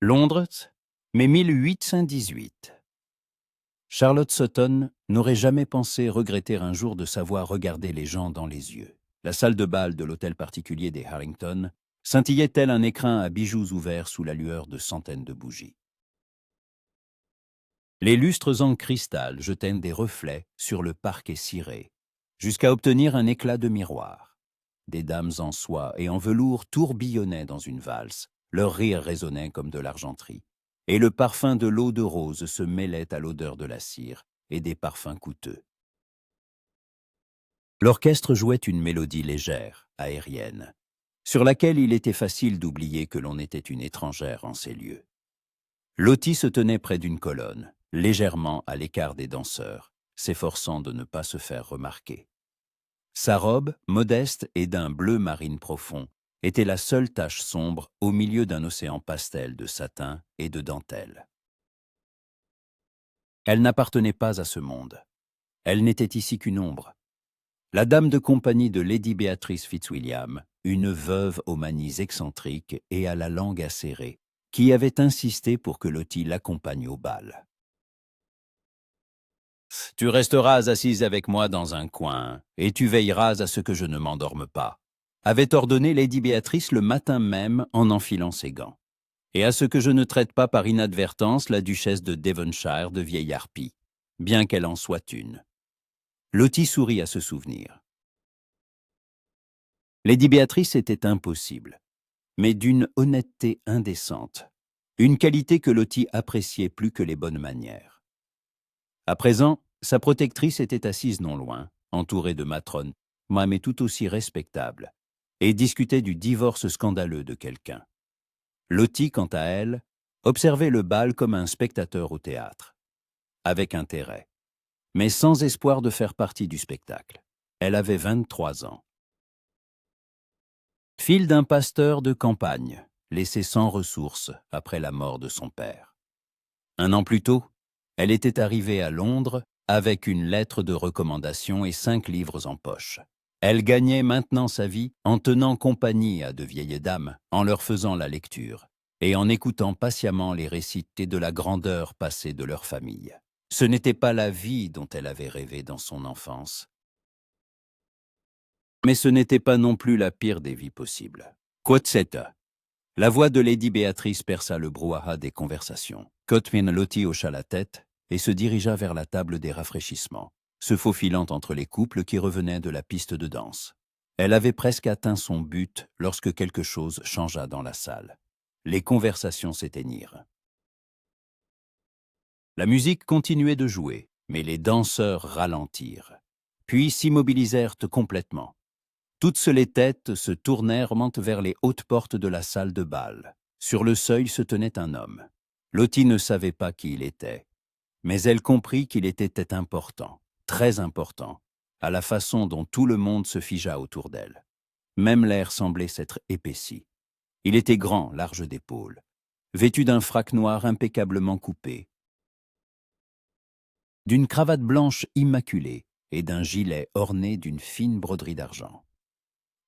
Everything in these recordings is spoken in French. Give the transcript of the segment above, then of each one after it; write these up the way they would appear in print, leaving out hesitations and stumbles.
Londres, mai 1818. Charlotte Sutton n'aurait jamais pensé regretter un jour de savoir regarder les gens dans les yeux. La salle de bal de l'hôtel particulier des Harrington scintillait tel un écrin à bijoux ouverts sous la lueur de centaines de bougies. Les lustres en cristal jetaient des reflets sur le parquet ciré, jusqu'à obtenir un éclat de miroir. Des dames en soie et en velours tourbillonnaient dans une valse, leur rire résonnait comme de l'argenterie, et le parfum de l'eau de rose se mêlait à l'odeur de la cire et des parfums coûteux. L'orchestre jouait une mélodie légère, aérienne, sur laquelle il était facile d'oublier que l'on était une étrangère en ces lieux. Lottie se tenait près d'une colonne, légèrement à l'écart des danseurs, s'efforçant de ne pas se faire remarquer. Sa robe, modeste et d'un bleu marine profond, était la seule tache sombre au milieu d'un océan pastel de satin et de dentelle. Elle n'appartenait pas à ce monde. Elle n'était ici qu'une ombre. La dame de compagnie de Lady Beatrice Fitzwilliam, une veuve aux manies excentriques et à la langue acérée, qui avait insisté pour que Lottie l'accompagne au bal. « Tu resteras assise avec moi dans un coin, et tu veilleras à ce que je ne m'endorme pas », avait ordonné Lady Béatrice le matin même en enfilant ses gants, et à ce que je ne traite pas par inadvertance la duchesse de Devonshire de vieille harpie, bien qu'elle en soit une. Lottie sourit à ce souvenir. Lady Béatrice était impossible, mais d'une honnêteté indécente, une qualité que Lottie appréciait plus que les bonnes manières. À présent, sa protectrice était assise non loin, entourée de matrones, mais tout aussi respectables, et discutait du divorce scandaleux de quelqu'un. Lottie, quant à elle, observait le bal comme un spectateur au théâtre, avec intérêt, mais sans espoir de faire partie du spectacle. Elle avait 23 ans. Fille d'un pasteur de campagne, laissé sans ressources après la mort de son père. Un an plus tôt, elle était arrivée à Londres avec une lettre de recommandation et 5 livres en poche. Elle gagnait maintenant sa vie en tenant compagnie à de vieilles dames, en leur faisant la lecture, et en écoutant patiemment les récités de la grandeur passée de leur famille. Ce n'était pas la vie dont elle avait rêvé dans son enfance. Mais ce n'était pas non plus la pire des vies possibles. Quotseta. La voix de Lady Béatrice perça le brouhaha des conversations. Cotmin Lottie hocha la tête et se dirigea vers la table des rafraîchissements, se faufilant entre les couples qui revenaient de la piste de danse. Elle avait presque atteint son but lorsque quelque chose changea dans la salle. Les conversations s'éteignirent. La musique continuait de jouer, mais les danseurs ralentirent, puis s'immobilisèrent complètement. Toutes les têtes se tournèrent vers les hautes portes de la salle de bal. Sur le seuil se tenait un homme. Lottie ne savait pas qui il était, mais elle comprit qu'il était important, très important, à la façon dont tout le monde se figea autour d'elle. Même l'air semblait s'être épaissi. Il était grand, large d'épaules, vêtu d'un frac noir impeccablement coupé, d'une cravate blanche immaculée et d'un gilet orné d'une fine broderie d'argent.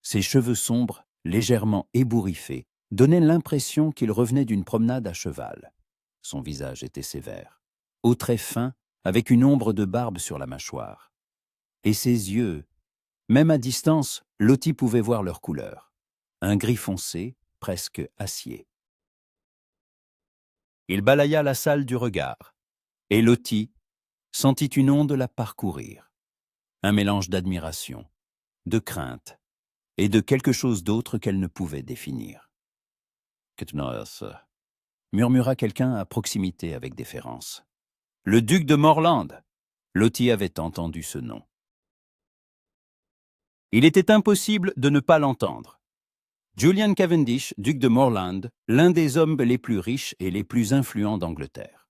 Ses cheveux sombres, légèrement ébouriffés, donnaient l'impression qu'il revenait d'une promenade à cheval. Son visage était sévère, aux traits fins, avec une ombre de barbe sur la mâchoire. Et ses yeux, même à distance, Lottie pouvait voir leur couleur. Un gris foncé, presque acier. Il balaya la salle du regard, et Lottie sentit une onde la parcourir. Un mélange d'admiration, de crainte, et de quelque chose d'autre qu'elle ne pouvait définir. « Ketnos » murmura quelqu'un à proximité avec déférence. « Le duc de Morland !» Lottie avait entendu ce nom. Il était impossible de ne pas l'entendre. Julian Cavendish, duc de Morland, l'un des hommes les plus riches et les plus influents d'Angleterre.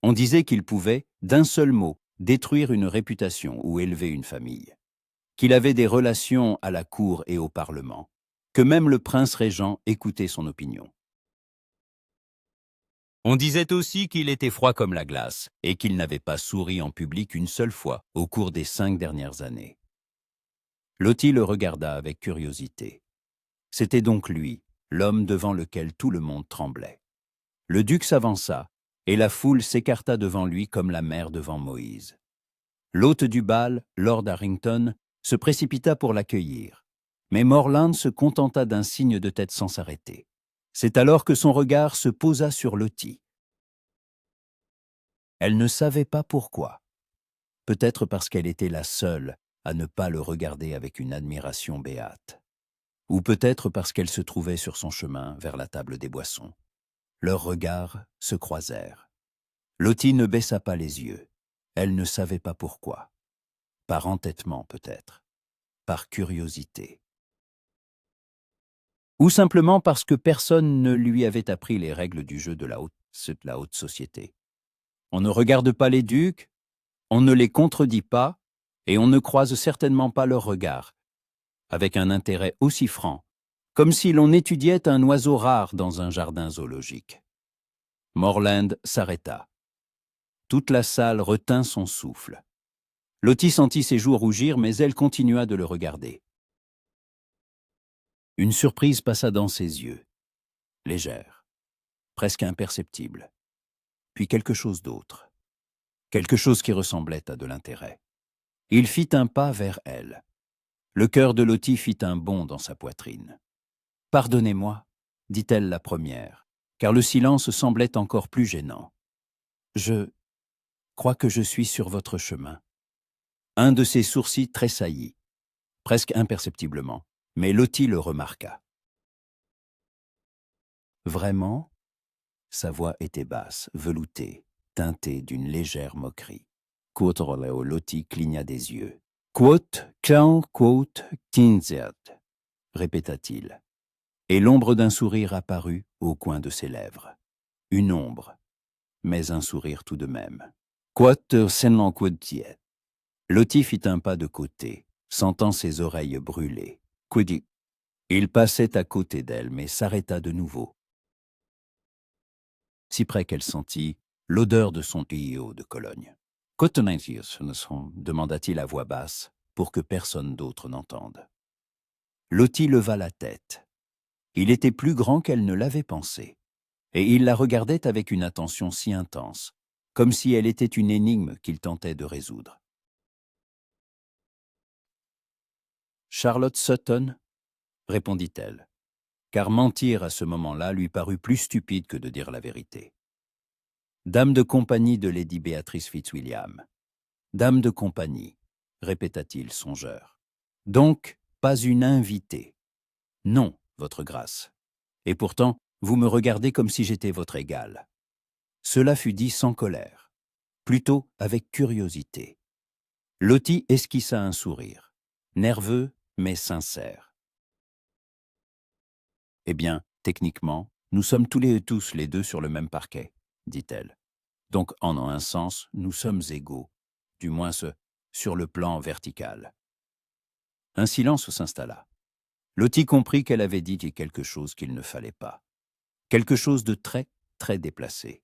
On disait qu'il pouvait, d'un seul mot, détruire une réputation ou élever une famille. Qu'il avait des relations à la cour et au Parlement, que même le prince régent écoutait son opinion. On disait aussi qu'il était froid comme la glace et qu'il n'avait pas souri en public une seule fois au cours des 5 dernières années. Lottie le regarda avec curiosité. C'était donc lui, l'homme devant lequel tout le monde tremblait. Le duc s'avança, et la foule s'écarta devant lui comme la mer devant Moïse. L'hôte du bal, Lord Harrington, se précipita pour l'accueillir. Mais Morland se contenta d'un signe de tête sans s'arrêter. C'est alors que son regard se posa sur Lottie. Elle ne savait pas pourquoi. Peut-être parce qu'elle était la seule à ne pas le regarder avec une admiration béate. Ou peut-être parce qu'elle se trouvait sur son chemin vers la table des boissons. Leurs regards se croisèrent. Lottie ne baissa pas les yeux. Elle ne savait pas pourquoi. Par entêtement peut-être. Par curiosité. Ou simplement parce que personne ne lui avait appris les règles du jeu de la haute société. On ne regarde pas les ducs, on ne les contredit pas, et on ne croise certainement pas leurs regards, avec un intérêt aussi franc, comme si l'on étudiait un oiseau rare dans un jardin zoologique. Morland s'arrêta. Toute la salle retint son souffle. Lottie sentit ses joues rougir, mais elle continua de le regarder. Une surprise passa dans ses yeux, légère, presque imperceptible. Puis quelque chose d'autre, quelque chose qui ressemblait à de l'intérêt. Il fit un pas vers elle. Le cœur de Lottie fit un bond dans sa poitrine. « Pardonnez-moi, dit-elle la première, car le silence semblait encore plus gênant. Je crois que je suis sur votre chemin. » Un de ses sourcils tressaillit, presque imperceptiblement, mais Lottie le remarqua. Vraiment ? Sa voix était basse, veloutée, teintée d'une légère moquerie. Quoth Lottie cligna des yeux. Quoth, clan, quoth, tinzert, répéta-t-il. Et l'ombre d'un sourire apparut au coin de ses lèvres. Une ombre, mais un sourire tout de même. Quoth, senlan quotiet. Lottie fit un pas de côté, sentant ses oreilles brûler. Quidi. Il passait à côté d'elle, mais s'arrêta de nouveau. Si près qu'elle sentit l'odeur de son tuyau de Cologne. « Cotonensius, demanda-t-il à voix basse, pour que personne d'autre n'entende. Lottie leva la tête. Il était plus grand qu'elle ne l'avait pensé, et il la regardait avec une attention si intense, comme si elle était une énigme qu'il tentait de résoudre. « Charlotte Sutton ?» répondit-elle, car mentir à ce moment-là lui parut plus stupide que de dire la vérité. Dame de compagnie de Lady Béatrice Fitzwilliam. Dame de compagnie, répéta-t-il songeur. Donc, pas une invitée. Non, votre grâce. Et pourtant, vous me regardez comme si j'étais votre égal. Cela fut dit sans colère, plutôt avec curiosité. Lottie esquissa un sourire, nerveux mais sincère. Eh bien, techniquement, nous sommes tous les deux sur le même parquet, dit-elle. Donc, en un sens, nous sommes égaux, du moins sur le plan vertical. Un silence s'installa. Lottie comprit qu'elle avait dit quelque chose qu'il ne fallait pas. Quelque chose de très, très déplacé.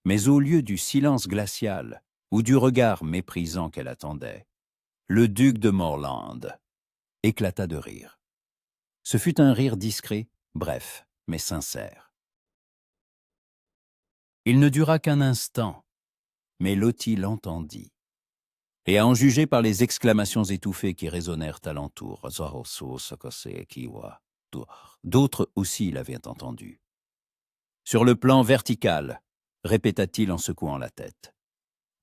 Mais au lieu du silence glacial ou du regard méprisant qu'elle attendait, le duc de Morland éclata de rire. Ce fut un rire discret, bref, mais sincère. Il ne dura qu'un instant, mais Lottie l'entendit. Et à en juger par les exclamations étouffées qui résonnèrent alentour, d'autres aussi l'avaient entendu. Sur le plan vertical, répéta-t-il en secouant la tête.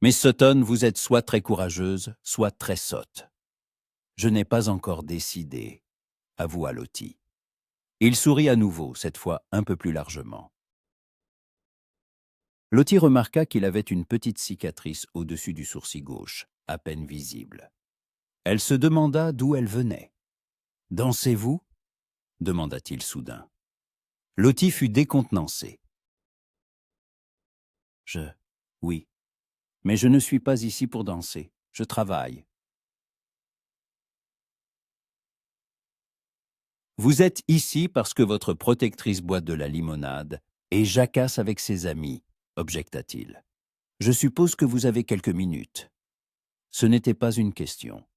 Miss Sutton, vous êtes soit très courageuse, soit très sotte. Je n'ai pas encore décidé, avoua Lottie. Il sourit à nouveau, cette fois un peu plus largement. Lottie remarqua qu'il avait une petite cicatrice au-dessus du sourcil gauche, à peine visible. Elle se demanda d'où elle venait. « Dansez-vous » demanda-t-il soudain. Lottie fut décontenancée. « Oui, mais je ne suis pas ici pour danser, je travaille. » Vous êtes ici parce que votre protectrice boit de la limonade et jacasse avec ses amis, objecta-t-il. Je suppose que vous avez quelques minutes. Ce n'était pas une question.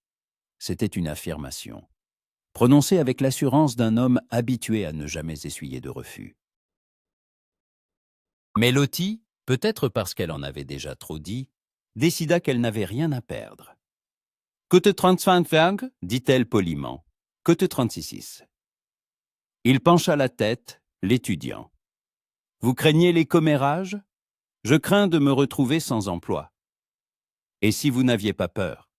C'était une affirmation, prononcée avec l'assurance d'un homme habitué à ne jamais essuyer de refus. Mais Lottie, peut-être parce qu'elle en avait déjà trop dit, décida qu'elle n'avait rien à perdre. « Que te 35 » dit-elle poliment. « Que te 36 » Il pencha la tête, l'étudiant. « Vous craignez les commérages ? Je crains de me retrouver sans emploi. Et si vous n'aviez pas peur ?»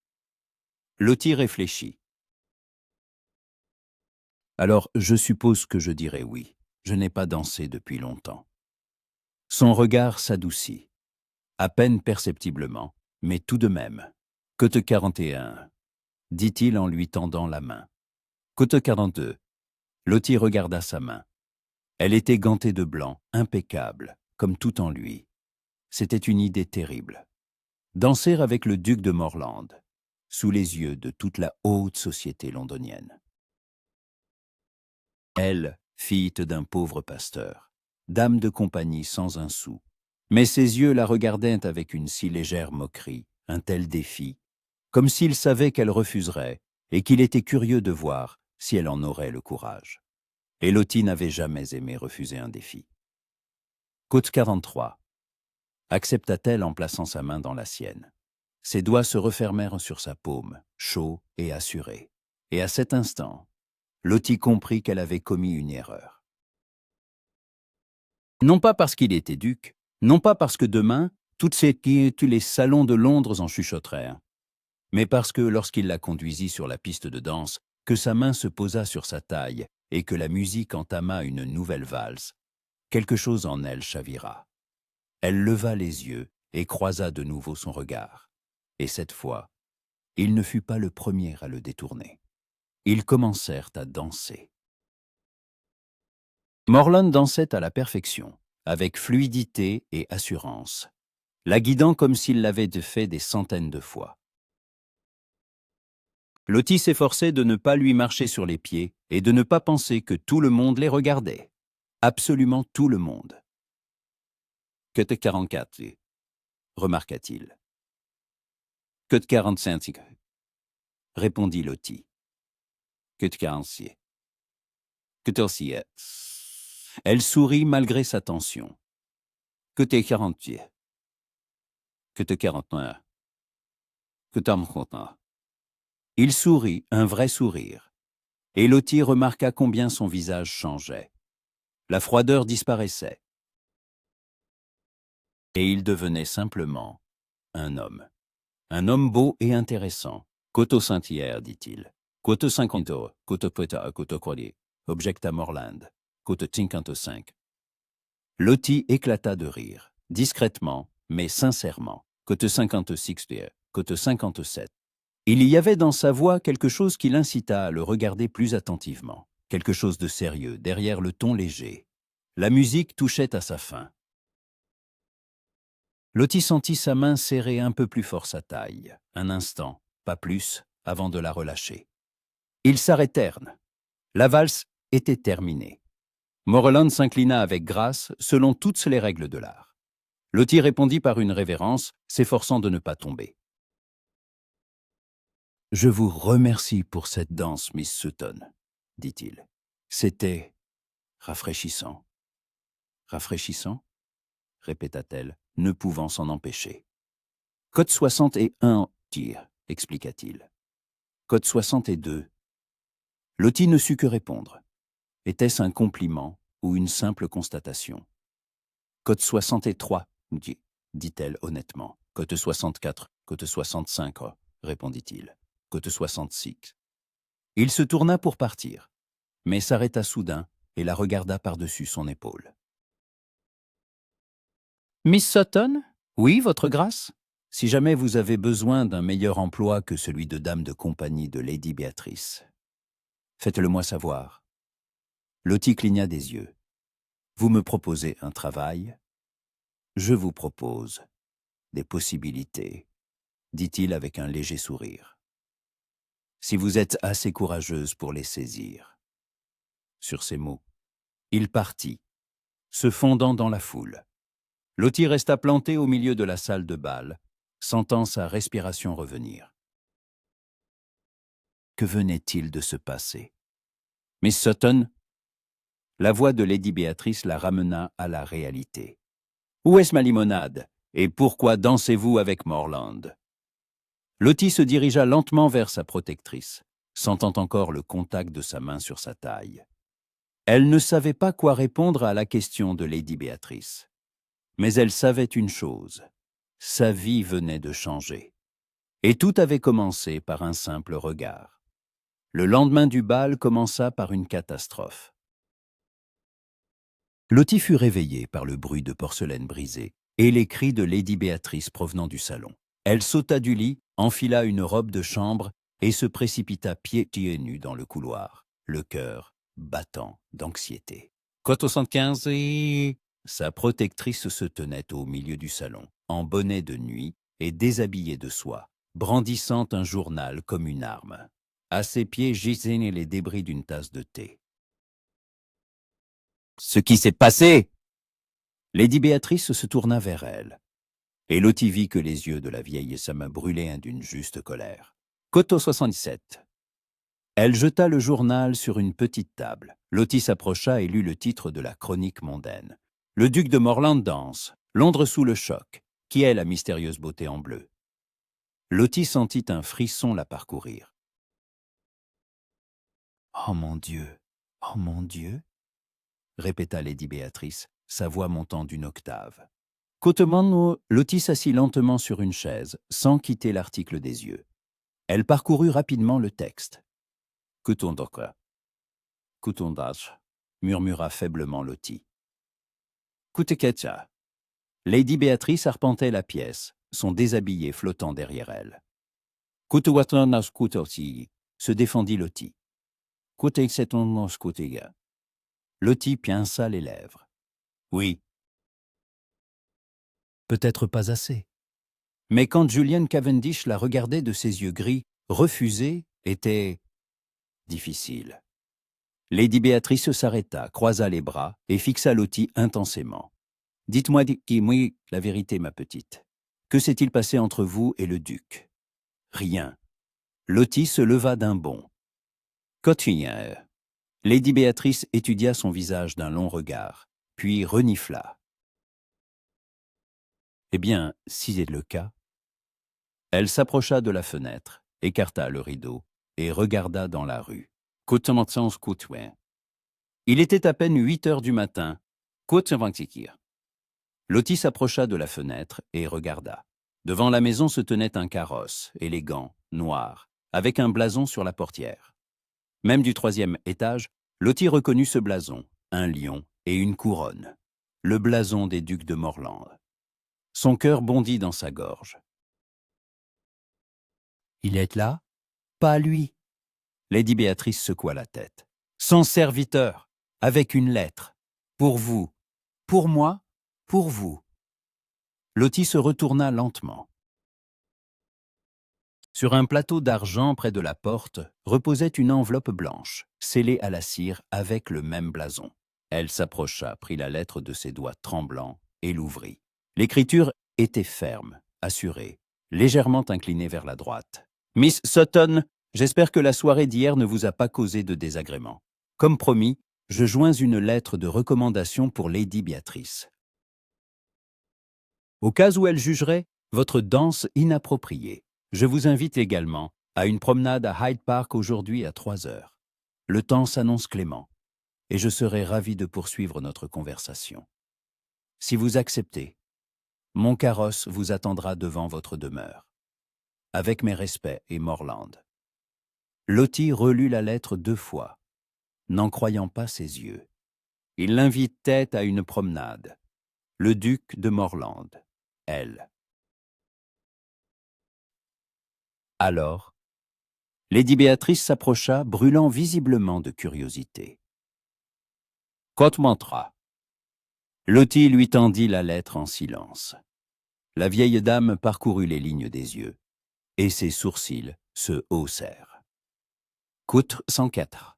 Lottie réfléchit. « Alors, je suppose que je dirais oui. Je n'ai pas dansé depuis longtemps. » Son regard s'adoucit, à peine perceptiblement, mais tout de même. « Côte 41 » dit-il en lui tendant la main. « Côte 42 » Lottie regarda sa main. Elle était gantée de blanc, impeccable, comme tout en lui. C'était une idée terrible. Danser avec le duc de Morland, sous les yeux de toute la haute société londonienne. Elle, fille d'un pauvre pasteur, dame de compagnie sans un sou, mais ses yeux la regardaient avec une si légère moquerie, un tel défi, comme s'il savait qu'elle refuserait et qu'il était curieux de voir si elle en aurait le courage. Et Lottie n'avait jamais aimé refuser un défi. Côte 43. Accepta-t-elle en plaçant sa main dans la sienne. Ses doigts se refermèrent sur sa paume, chauds et assurés. Et à cet instant, Lottie comprit qu'elle avait commis une erreur. Non pas parce qu'il était duc, non pas parce que demain, toutes ces qui tous les salons de Londres en chuchotèrent, mais parce que lorsqu'il la conduisit sur la piste de danse, que sa main se posa sur sa taille et que la musique entama une nouvelle valse, quelque chose en elle chavira. Elle leva les yeux et croisa de nouveau son regard. Et cette fois, il ne fut pas le premier à le détourner. Ils commencèrent à danser. Morland dansait à la perfection, avec fluidité et assurance, la guidant comme s'il l'avait fait des centaines de fois. Lottie s'efforçait de ne pas lui marcher sur les pieds et de ne pas penser que tout le monde les regardait. Absolument tout le monde. « Que te 44 » remarqua-t-il. « Que te 45 » répondit Lottie. « Que te 46 » Que te 46 » Elle sourit malgré sa tension. « Que te 48 » Que te 49 » Que te 49 » Il sourit, un vrai sourire. Et Lottie remarqua combien son visage changeait. La froideur disparaissait. Et il devenait simplement un homme. Un homme beau et intéressant. Coteau Saint-Hilaire, dit-il. Coteau 50, coteau Peta, coteau Croix, objecta Morland. Coteau 55. Lottie éclata de rire, discrètement, mais sincèrement. Coteau 56, coteau 57. Il y avait dans sa voix quelque chose qui l'incita à le regarder plus attentivement. Quelque chose de sérieux, derrière le ton léger. La musique touchait à sa fin. Lottie sentit sa main serrer un peu plus fort sa taille, un instant, pas plus, avant de la relâcher. Ils s'arrêtèrent. La valse était terminée. Morland s'inclina avec grâce, selon toutes les règles de l'art. Lottie répondit par une révérence, s'efforçant de ne pas tomber. « Je vous remercie pour cette danse, Miss Sutton, » dit-il. « C'était rafraîchissant. »« Rafraîchissant » répéta-t-elle, ne pouvant s'en empêcher. « Code 61, tire, » expliqua-t-il. « Code 62. » Lottie ne sut que répondre. Était-ce un compliment ou une simple constatation? « Code 63, dit-elle honnêtement. « Code 64, code 65, répondit-il. « Code 66. » Il se tourna pour partir, mais s'arrêta soudain et la regarda par-dessus son épaule. « Miss Sutton ? Oui, votre grâce ? Si jamais vous avez besoin d'un meilleur emploi que celui de dame de compagnie de Lady Béatrice, faites-le moi savoir. » Lottie cligna des yeux. « Vous me proposez un travail ? Je vous propose des possibilités, » dit-il avec un léger sourire. « Si vous êtes assez courageuse pour les saisir. » Sur ces mots, il partit, se fondant dans la foule. Lottie resta plantée au milieu de la salle de bal, sentant sa respiration revenir. Que venait-il de se passer? Miss Sutton? La voix de Lady Béatrice la ramena à la réalité. Où est-ce ma limonade? Et pourquoi dansez-vous avec Morland? Lottie se dirigea lentement vers sa protectrice, sentant encore le contact de sa main sur sa taille. Elle ne savait pas quoi répondre à la question de Lady Béatrice. Mais elle savait une chose, sa vie venait de changer. Et tout avait commencé par un simple regard. Le lendemain du bal commença par une catastrophe. Lottie fut réveillée par le bruit de porcelaine brisée et les cris de Lady Béatrice provenant du salon. Elle sauta du lit, enfila une robe de chambre et se précipita pieds nus dans le couloir, le cœur battant d'anxiété. Code 75 et... Sa protectrice se tenait au milieu du salon, en bonnet de nuit et déshabillée de soie, brandissant un journal comme une arme. À ses pieds gisaient les débris d'une tasse de thé. Ce qui s'est passé? Lady Béatrice se tourna vers elle, et Lottie vit que les yeux de la vieille Sam brûlaient d'une juste colère. Coteau 77. Elle jeta le journal sur une petite table. Lottie s'approcha et lut le titre de la chronique mondaine. Le duc de Morland danse, Londres sous le choc. Qui est la mystérieuse beauté en bleu? Lottie sentit un frisson la parcourir. « Oh mon Dieu, oh mon Dieu !» répéta Lady Béatrice, sa voix montant d'une octave. Cotemano, Lottie s'assit lentement sur une chaise, sans quitter l'article des yeux. Elle parcourut rapidement le texte. « Kutondoka. Kutondach » murmura faiblement Lottie. « Kuteketcha » Lady Béatrice arpentait la pièce, son déshabillé flottant derrière elle. « Kutuwatanas kutoti » se défendit Lottie. « Kuteksetonnos kutega » Lottie pinça les lèvres. « Oui. » Peut-être pas assez. Mais quand Julian Cavendish la regardait de ses yeux gris, refuser était difficile. Lady Béatrice s'arrêta, croisa les bras et fixa Lottie intensément. « Dites-moi, dis-moi la vérité, ma petite. Que s'est-il passé entre vous et le duc ?»« Rien. » Lottie se leva d'un bond. « Cotigneur. » Lady Béatrice étudia son visage d'un long regard, puis renifla. « Eh bien, si c'est le cas... » Elle s'approcha de la fenêtre, écarta le rideau et regarda dans la rue. Il était à peine 8 heures du matin. Lottie s'approcha de la fenêtre et regarda. Devant la maison se tenait un carrosse, élégant, noir, avec un blason sur la portière. Même du 3e étage, Lottie reconnut ce blason, un lion et une couronne. Le blason des ducs de Morland. Son cœur bondit dans sa gorge. « Il est là? Pas lui. » Lady Béatrice secoua la tête. « Son serviteur, avec une lettre. Pour vous. Pour moi, pour vous. » Lottie se retourna lentement. Sur un plateau d'argent près de la porte reposait une enveloppe blanche, scellée à la cire avec le même blason. Elle s'approcha, prit la lettre de ses doigts tremblants et l'ouvrit. L'écriture était ferme, assurée, légèrement inclinée vers la droite. « Miss Sutton, j'espère que la soirée d'hier ne vous a pas causé de désagréments. Comme promis, je joins une lettre de recommandation pour Lady Béatrice. Au cas où elle jugerait votre danse inappropriée, je vous invite également à une promenade à Hyde Park aujourd'hui à 3 heures. Le temps s'annonce clément, et je serai ravi de poursuivre notre conversation. Si vous acceptez, mon carrosse vous attendra devant votre demeure. Avec mes respects et Morland. » Lottie relut la lettre 2 fois, n'en croyant pas ses yeux. Il l'invitait à une promenade. Le duc de Morland, elle. Alors, Lady Béatrice s'approcha, brûlant visiblement de curiosité. « Côte mantra. » Lottie lui tendit la lettre en silence. La vieille dame parcourut les lignes des yeux, et ses sourcils se haussèrent. « Côte 104, »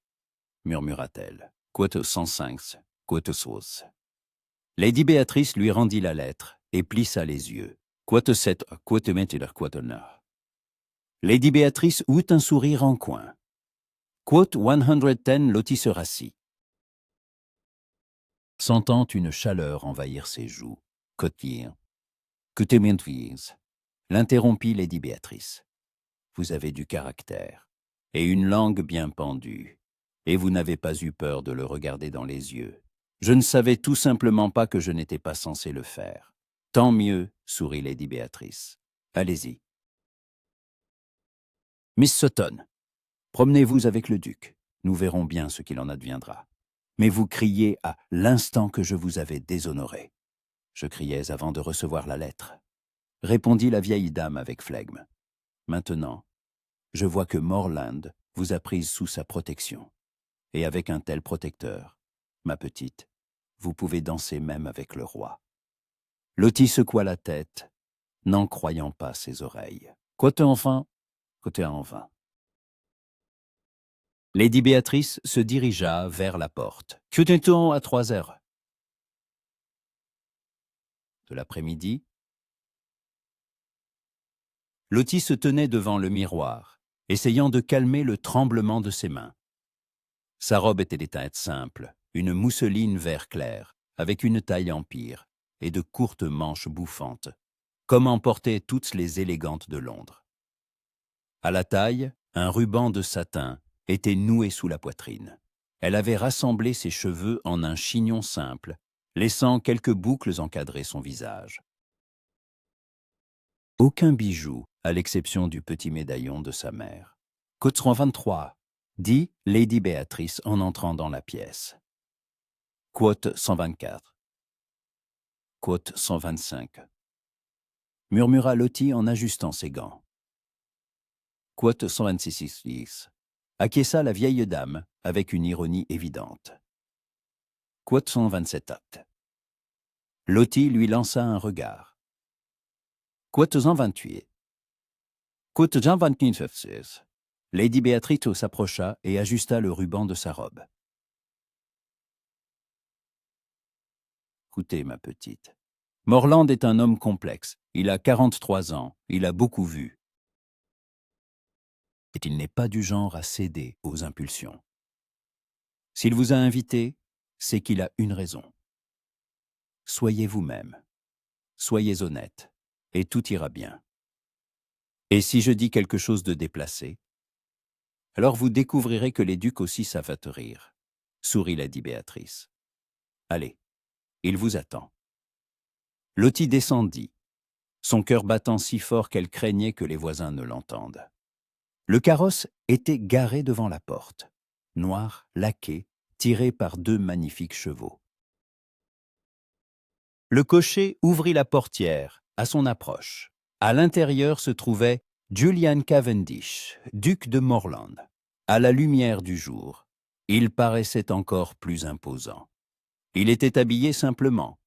murmura-t-elle. « Côte 105, côte sauce. » Lady Béatrice lui rendit la lettre et plissa les yeux. « Côte 7, côte 21, côte 9. » Lady Béatrice eut un sourire en coin. « Quote 110, » Lottie se rassit. Sentant une chaleur envahir ses joues, Cotier. Coutemientuise. L'interrompit Lady Béatrice. Vous avez du caractère, et une langue bien pendue, et vous n'avez pas eu peur de le regarder dans les yeux. Je ne savais tout simplement pas que je n'étais pas censé le faire. Tant mieux, sourit Lady Béatrice. Allez-y. Miss Sutton, promenez-vous avec le duc. Nous verrons bien ce qu'il en adviendra. Mais vous criez à l'instant que je vous avais déshonoré. Je criais avant de recevoir la lettre, répondit la vieille dame avec flegme. Maintenant, je vois que Morland vous a prise sous sa protection. Et avec un tel protecteur, ma petite, vous pouvez danser même avec le roi. Lottie secoua la tête, n'en croyant pas ses oreilles. Côté enfin, côté en vain. Lady Béatrice se dirigea vers la porte. Cuteton à 3 heures. De l'après-midi, Lottie se tenait devant le miroir, essayant de calmer le tremblement de ses mains. Sa robe était des teintes simples, une mousseline vert clair, avec une taille empire, et de courtes manches bouffantes, comme en portaient toutes les élégantes de Londres. À la taille, un ruban de satin était noué sous la poitrine. Elle avait rassemblé ses cheveux en un chignon simple, laissant quelques boucles encadrer son visage. Aucun bijou, à l'exception du petit médaillon de sa mère. Côte 23, dit Lady Béatrice en entrant dans la pièce. Quote 124. Quote 125. Murmura Lottie en ajustant ses gants. Quote 126. Acquiesça la vieille dame avec une ironie évidente. Quote 127 actes. Lottie lui lança un regard. Quote 128. Quote 129. Lady Béatrice s'approcha et ajusta le ruban de sa robe. Écoutez, ma petite. Morland est un homme complexe. Il a 43 ans. Il a beaucoup vu. Et il n'est pas du genre à céder aux impulsions. S'il vous a invité, c'est qu'il a une raison. Soyez vous-même. Soyez honnête. Et tout ira bien. Et si je dis quelque chose de déplacé, alors vous découvrirez que les ducs aussi savent rire, sourit Lady Béatrice. Allez, il vous attend. Lottie descendit, son cœur battant si fort qu'elle craignait que les voisins ne l'entendent. Le carrosse était garé devant la porte, noir, laqué, tiré par 2 magnifiques chevaux. Le cocher ouvrit la portière à son approche. À l'intérieur se trouvait Julian Cavendish, duc de Morland. À la lumière du jour, il paraissait encore plus imposant. Il était habillé simplement,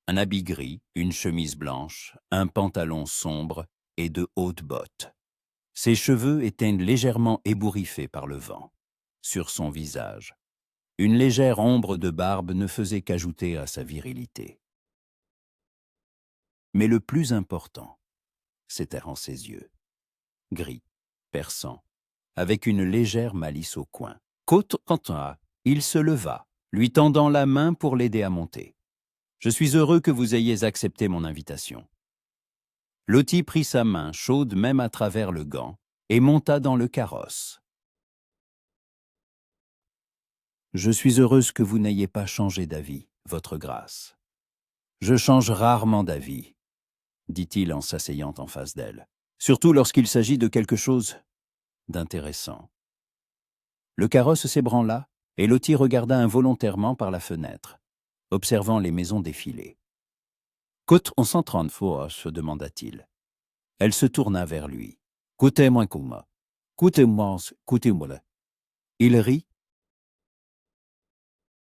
un habit gris, une chemise blanche, un pantalon sombre et de hautes bottes. Ses cheveux étaient légèrement ébouriffés par le vent. Sur son visage, une légère ombre de barbe ne faisait qu'ajouter à sa virilité. Mais le plus important, c'était en ses yeux. Gris, perçants, avec une légère malice au coin. Côte Quentin, il se leva, lui tendant la main pour l'aider à monter. « Je suis heureux que vous ayez accepté mon invitation. » Lottie prit sa main, chaude même à travers le gant, et monta dans le carrosse. « Je suis heureuse que vous n'ayez pas changé d'avis, votre grâce. Je change rarement d'avis, dit-il en s'asseyant en face d'elle, surtout lorsqu'il s'agit de quelque chose d'intéressant. » Le carrosse s'ébranla, et Lottie regarda involontairement par la fenêtre, observant les maisons défiler. « Côte 130 fois, se demanda-t-il. Elle se tourna vers lui. « Coutez-moi, Kouma. Coutez-moi, coutez-moi. » Il rit,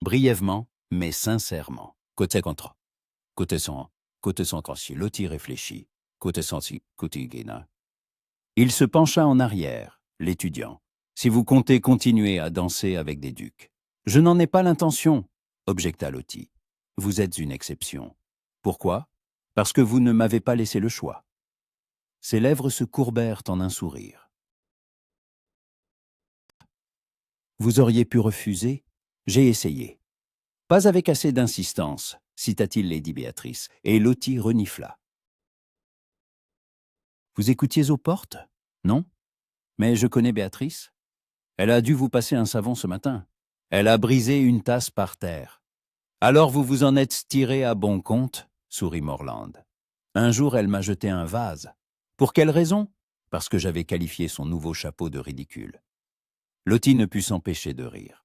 brièvement, mais sincèrement. « Côté contre. Côté son quand si Lottie réfléchit. Côté son si, côté guéna. » Il se pencha en arrière, l'étudiant. « Si vous comptez continuer à danser avec des ducs. »« Je n'en ai pas l'intention, » objecta Lottie. « Vous êtes une exception. Pourquoi ? Parce que vous ne m'avez pas laissé le choix. » Ses lèvres se courbèrent en un sourire. « Vous auriez pu refuser. J'ai essayé. Pas avec assez d'insistance, cita-t-il Lady Béatrice, et Lottie renifla. Vous écoutiez aux portes? Non? Mais je connais Béatrice. Elle a dû vous passer un savon ce matin. Elle a brisé une tasse par terre. Alors vous vous en êtes tiré à bon compte, sourit Morland. Un jour, elle m'a jeté un vase. Pour quelle raison? Parce que j'avais qualifié son nouveau chapeau de ridicule. Lottie ne put s'empêcher de rire.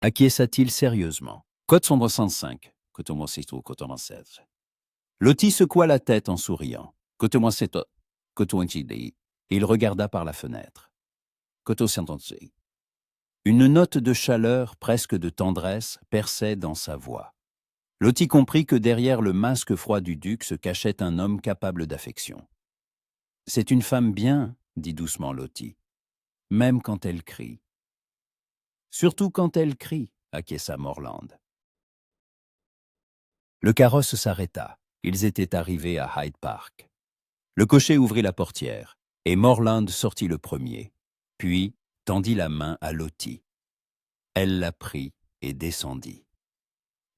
Acquiesça-t-il sérieusement. Code 165. Lottie secoua la tête en souriant. Il regarda par la fenêtre. Une note de chaleur, presque de tendresse, perçait dans sa voix. Lottie comprit que derrière le masque froid du duc se cachait un homme capable d'affection. « C'est une femme bien, » dit doucement Lottie, « même quand elle crie. »« Surtout quand elle crie, » acquiesça Morland. Le carrosse s'arrêta. Ils étaient arrivés à Hyde Park. Le cocher ouvrit la portière, et Morland sortit le premier, puis tendit la main à Lottie. Elle la prit et descendit.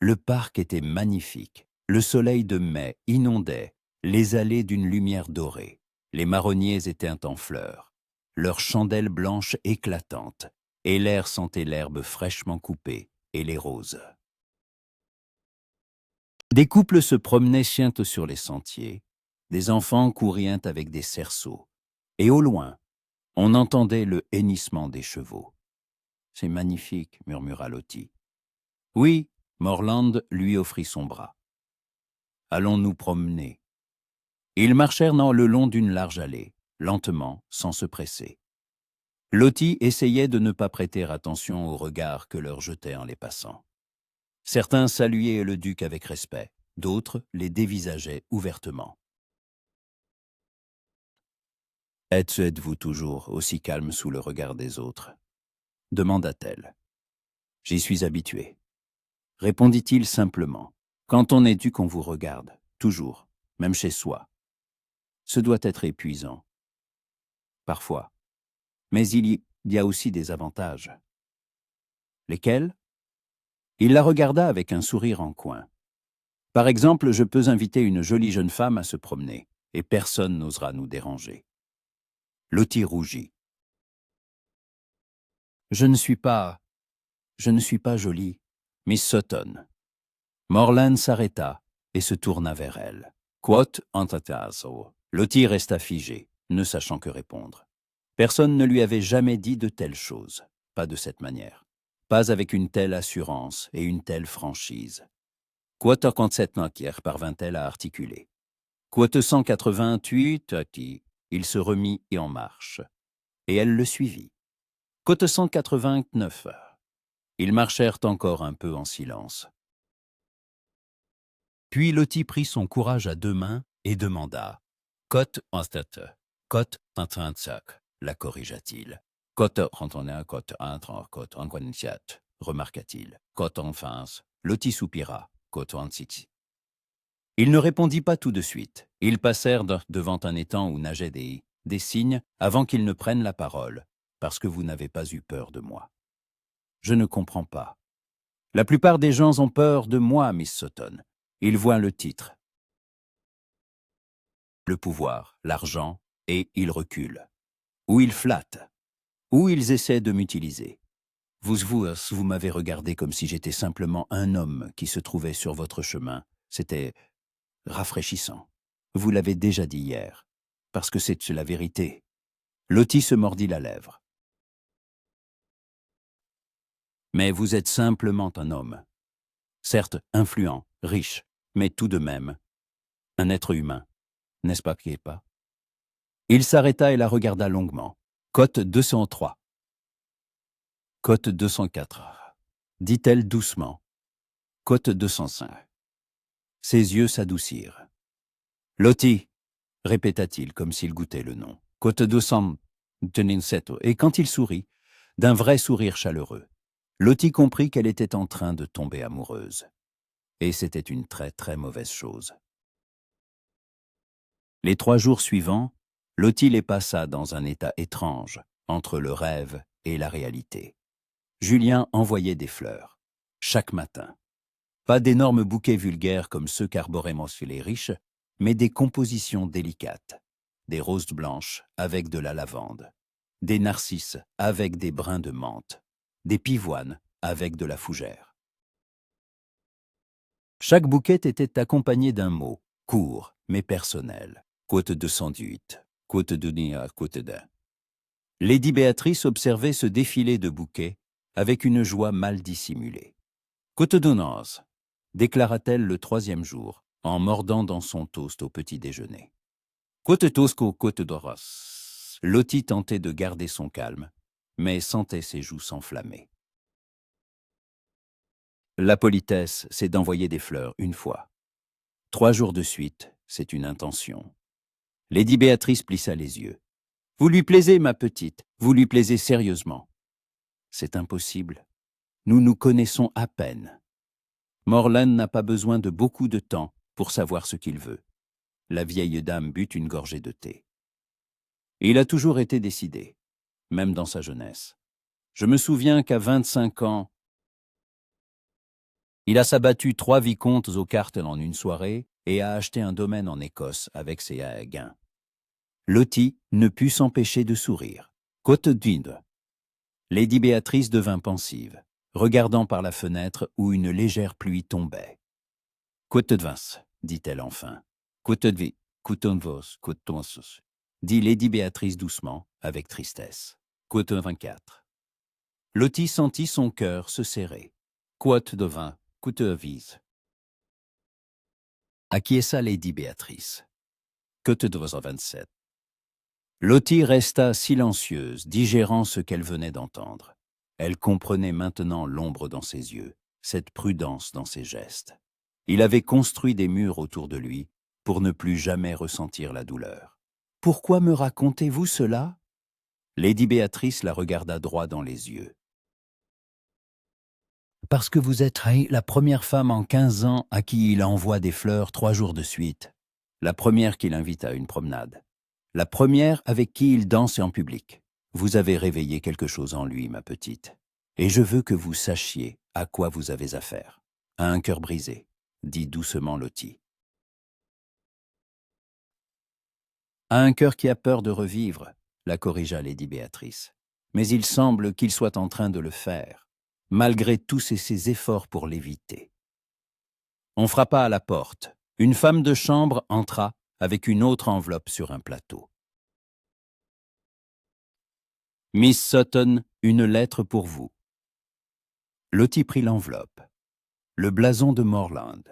Le parc était magnifique. Le soleil de mai inondait les allées d'une lumière dorée. Les marronniers étaient en fleurs, leurs chandelles blanches éclatantes, et l'air sentait l'herbe fraîchement coupée et les roses. Des couples se promenaient chientent sur les sentiers, des enfants courraient avec des cerceaux, et au loin, on entendait le hennissement des chevaux. « C'est magnifique, » murmura Lottie. « Oui, » Morland lui offrit son bras. « Allons nous promener. » Ils marchèrent le long d'une large allée, lentement, sans se presser. Lottie essayait de ne pas prêter attention aux regards que leur jetaient en les passant. Certains saluaient le duc avec respect, d'autres les dévisageaient ouvertement. « Êtes-vous toujours aussi calme sous le regard des autres ?» demanda-t-elle. « J'y suis habitué. » Répondit-il simplement. « Quand on est duc, on vous regarde, toujours, même chez soi. Ce doit être épuisant. Parfois. Mais il y a aussi des avantages. » Lesquels? Il la regarda avec un sourire en coin. « Par exemple, je peux inviter une jolie jeune femme à se promener, et personne n'osera nous déranger. » Lottie rougit. « Je ne suis pas jolie, Miss Sutton. » Morland s'arrêta et se tourna vers elle. Quoth antataso. Lottie resta figée, ne sachant que répondre. Personne ne lui avait jamais dit de telles choses, pas de cette manière, pas avec une telle assurance et une telle franchise. Quoth 57 parvint-elle à articuler. Quoth 188 il se remit et en marche, et elle le suivit. Quoth 189 ils marchèrent encore un peu en silence. Puis Lottie prit son courage à deux mains et demanda « Cote en tête, cote en 35 » la corrigea-t-il. « Cote en cote en cote en 47 » remarqua-t-il. « Cote en face » Lottie soupira. « Cote en 6 » Il ne répondit pas tout de suite. Ils passèrent devant un étang où nageaient des cygnes avant qu'ils ne prennent la parole, parce que vous n'avez pas eu peur de moi. Je ne comprends pas. La plupart des gens ont peur de moi, Miss Sutton. Ils voient le titre, le pouvoir, l'argent, et ils reculent. Ou ils flattent, ou ils essaient de m'utiliser. Vous m'avez regardé comme si j'étais simplement un homme qui se trouvait sur votre chemin. C'était rafraîchissant. Vous l'avez déjà dit hier, parce que c'est la vérité. Lottie se mordit la lèvre. Mais vous êtes simplement un homme. Certes influent, riche, mais tout de même, un être humain. N'est-ce pas qui est pas? Il s'arrêta et la regarda longuement. Cote 203. Cote 204. Dit-elle doucement. Cote 205. Ses yeux s'adoucirent. Lottie, répéta-t-il comme s'il goûtait le nom. Cote 207. Et quand il sourit, d'un vrai sourire chaleureux, Lottie comprit qu'elle était en train de tomber amoureuse. Et c'était une très très mauvaise chose. Les 3 jours suivants, Lottie les passa dans un état étrange, entre le rêve et la réalité. Julien envoyait des fleurs, chaque matin. Pas d'énormes bouquets vulgaires comme ceux qu'arboraient les riches, mais des compositions délicates. Des roses blanches avec de la lavande, des narcisses avec des brins de menthe, des pivoines avec de la fougère. Chaque bouquet était accompagné d'un mot, court mais personnel. Côte 208, côte de Nia, côte d'un. Lady Béatrice observait ce défilé de bouquets avec une joie mal dissimulée. Côte de Naz, déclara-t-elle le 3e jour, en mordant dans son toast au petit déjeuner. Côte Tosco, côte d'Oros. Lottie tentait de garder son calme, mais sentait ses joues s'enflammer. La politesse, c'est d'envoyer des fleurs une fois. 3 jours de suite, c'est une intention. Lady Béatrice plissa les yeux. Vous lui plaisez, ma petite, vous lui plaisez sérieusement. C'est impossible. Nous nous connaissons à peine. Morland n'a pas besoin de beaucoup de temps pour savoir ce qu'il veut. La vieille dame but une gorgée de thé. Il a toujours été décidé, même dans sa jeunesse. Je me souviens qu'à 25 ans, il a s'abattu 3 vicomtes aux cartes en une soirée et a acheté un domaine en Écosse avec ses gains. Lottie ne put s'empêcher de sourire. Côte d'Inde. Lady Béatrice devint pensive, regardant par la fenêtre où une légère pluie tombait. Côte de Vince, dit-elle enfin. Côte de vie, couton vos, couton sos, dit Lady Béatrice doucement, avec tristesse. Côte 24. Lottie sentit son cœur se serrer. Côte de vin, côte de vise. Acquiesça Lady Béatrice. Côte de vos 27. Lottie resta silencieuse, digérant ce qu'elle venait d'entendre. Elle comprenait maintenant l'ombre dans ses yeux, cette prudence dans ses gestes. Il avait construit des murs autour de lui pour ne plus jamais ressentir la douleur. « Pourquoi me racontez-vous cela ?» Lady Béatrice la regarda droit dans les yeux. « Parce que vous êtes la première femme en 15 ans à qui il envoie des fleurs 3 jours de suite. La première qu'il invite à une promenade. La première avec qui il danse en public. Vous avez réveillé quelque chose en lui, ma petite. Et je veux que vous sachiez à quoi vous avez affaire. À un cœur brisé, dit doucement Lottie. À un cœur qui a peur de revivre, la corrigea Lady Béatrice. Mais il semble qu'il soit en train de le faire, malgré tous ses efforts pour l'éviter. On frappa à la porte. Une femme de chambre entra avec une autre enveloppe sur un plateau. « Miss Sutton, une lettre pour vous. » Lottie prit l'enveloppe. Le blason de Morland.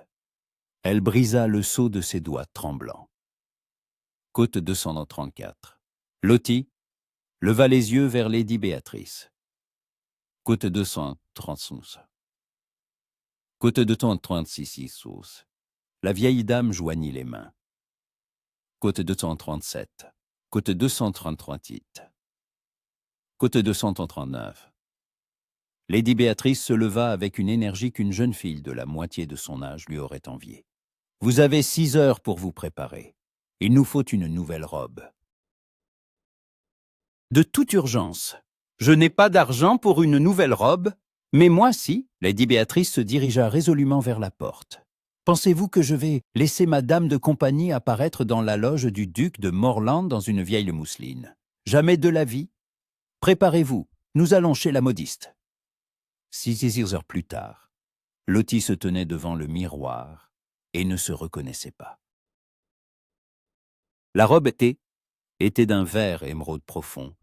Elle brisa le sceau de ses doigts tremblants. Côte 234. Lottie leva les yeux vers Lady Béatrice. Côte 236. Côte 236. La vieille dame joignit les mains. Côte 237. Côte 238. Côte 239. Lady Béatrice se leva avec une énergie qu'une jeune fille de la moitié de son âge lui aurait enviée. « Vous avez 6 heures pour vous préparer. Il nous faut une nouvelle robe. » De toute urgence. Je n'ai pas d'argent pour une nouvelle robe, mais moi si. Lady Béatrice se dirigea résolument vers la porte. Pensez-vous que je vais laisser ma dame de compagnie apparaître dans la loge du duc de Morland dans une vieille mousseline? Jamais de la vie. Préparez-vous, nous allons chez la modiste. 6 heures plus tard, Lottie se tenait devant le miroir et ne se reconnaissait pas. La robe était d'un vert émeraude profond,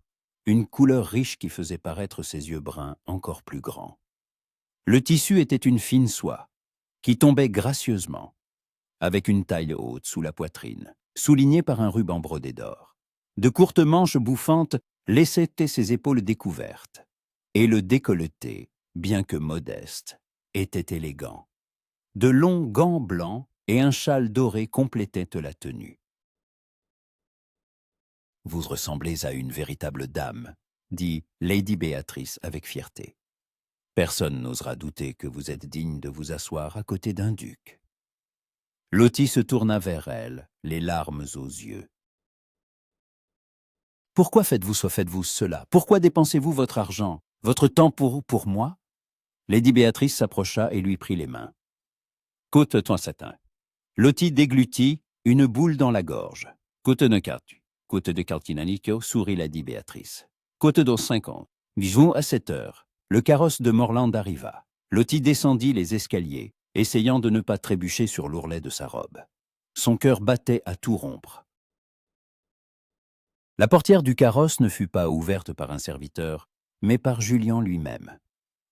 une couleur riche qui faisait paraître ses yeux bruns encore plus grands. Le tissu était une fine soie, qui tombait gracieusement, avec une taille haute sous la poitrine, soulignée par un ruban brodé d'or. De courtes manches bouffantes laissaient ses épaules découvertes, et le décolleté, bien que modeste, était élégant. De longs gants blancs et un châle doré complétaient la tenue. « Vous ressemblez à une véritable dame, » dit Lady Béatrice avec fierté. « Personne n'osera douter que vous êtes digne de vous asseoir à côté d'un duc. » Lottie se tourna vers elle, les larmes aux yeux. « Pourquoi faites-vous cela? Pourquoi dépensez-vous votre argent? Votre temps pour moi? Lady Béatrice s'approcha et lui prit les mains. Côte ton satin. Lottie déglutit, une boule dans la gorge. Côte de cartu. Côte de cartinanico, sourit Lady Béatrice. Côte d'os 50. Disons à 7 heures. Le carrosse de Morland arriva. Lottie descendit les escaliers, essayant de ne pas trébucher sur l'ourlet de sa robe. Son cœur battait à tout rompre. La portière du carrosse ne fut pas ouverte par un serviteur, mais par Julien lui-même.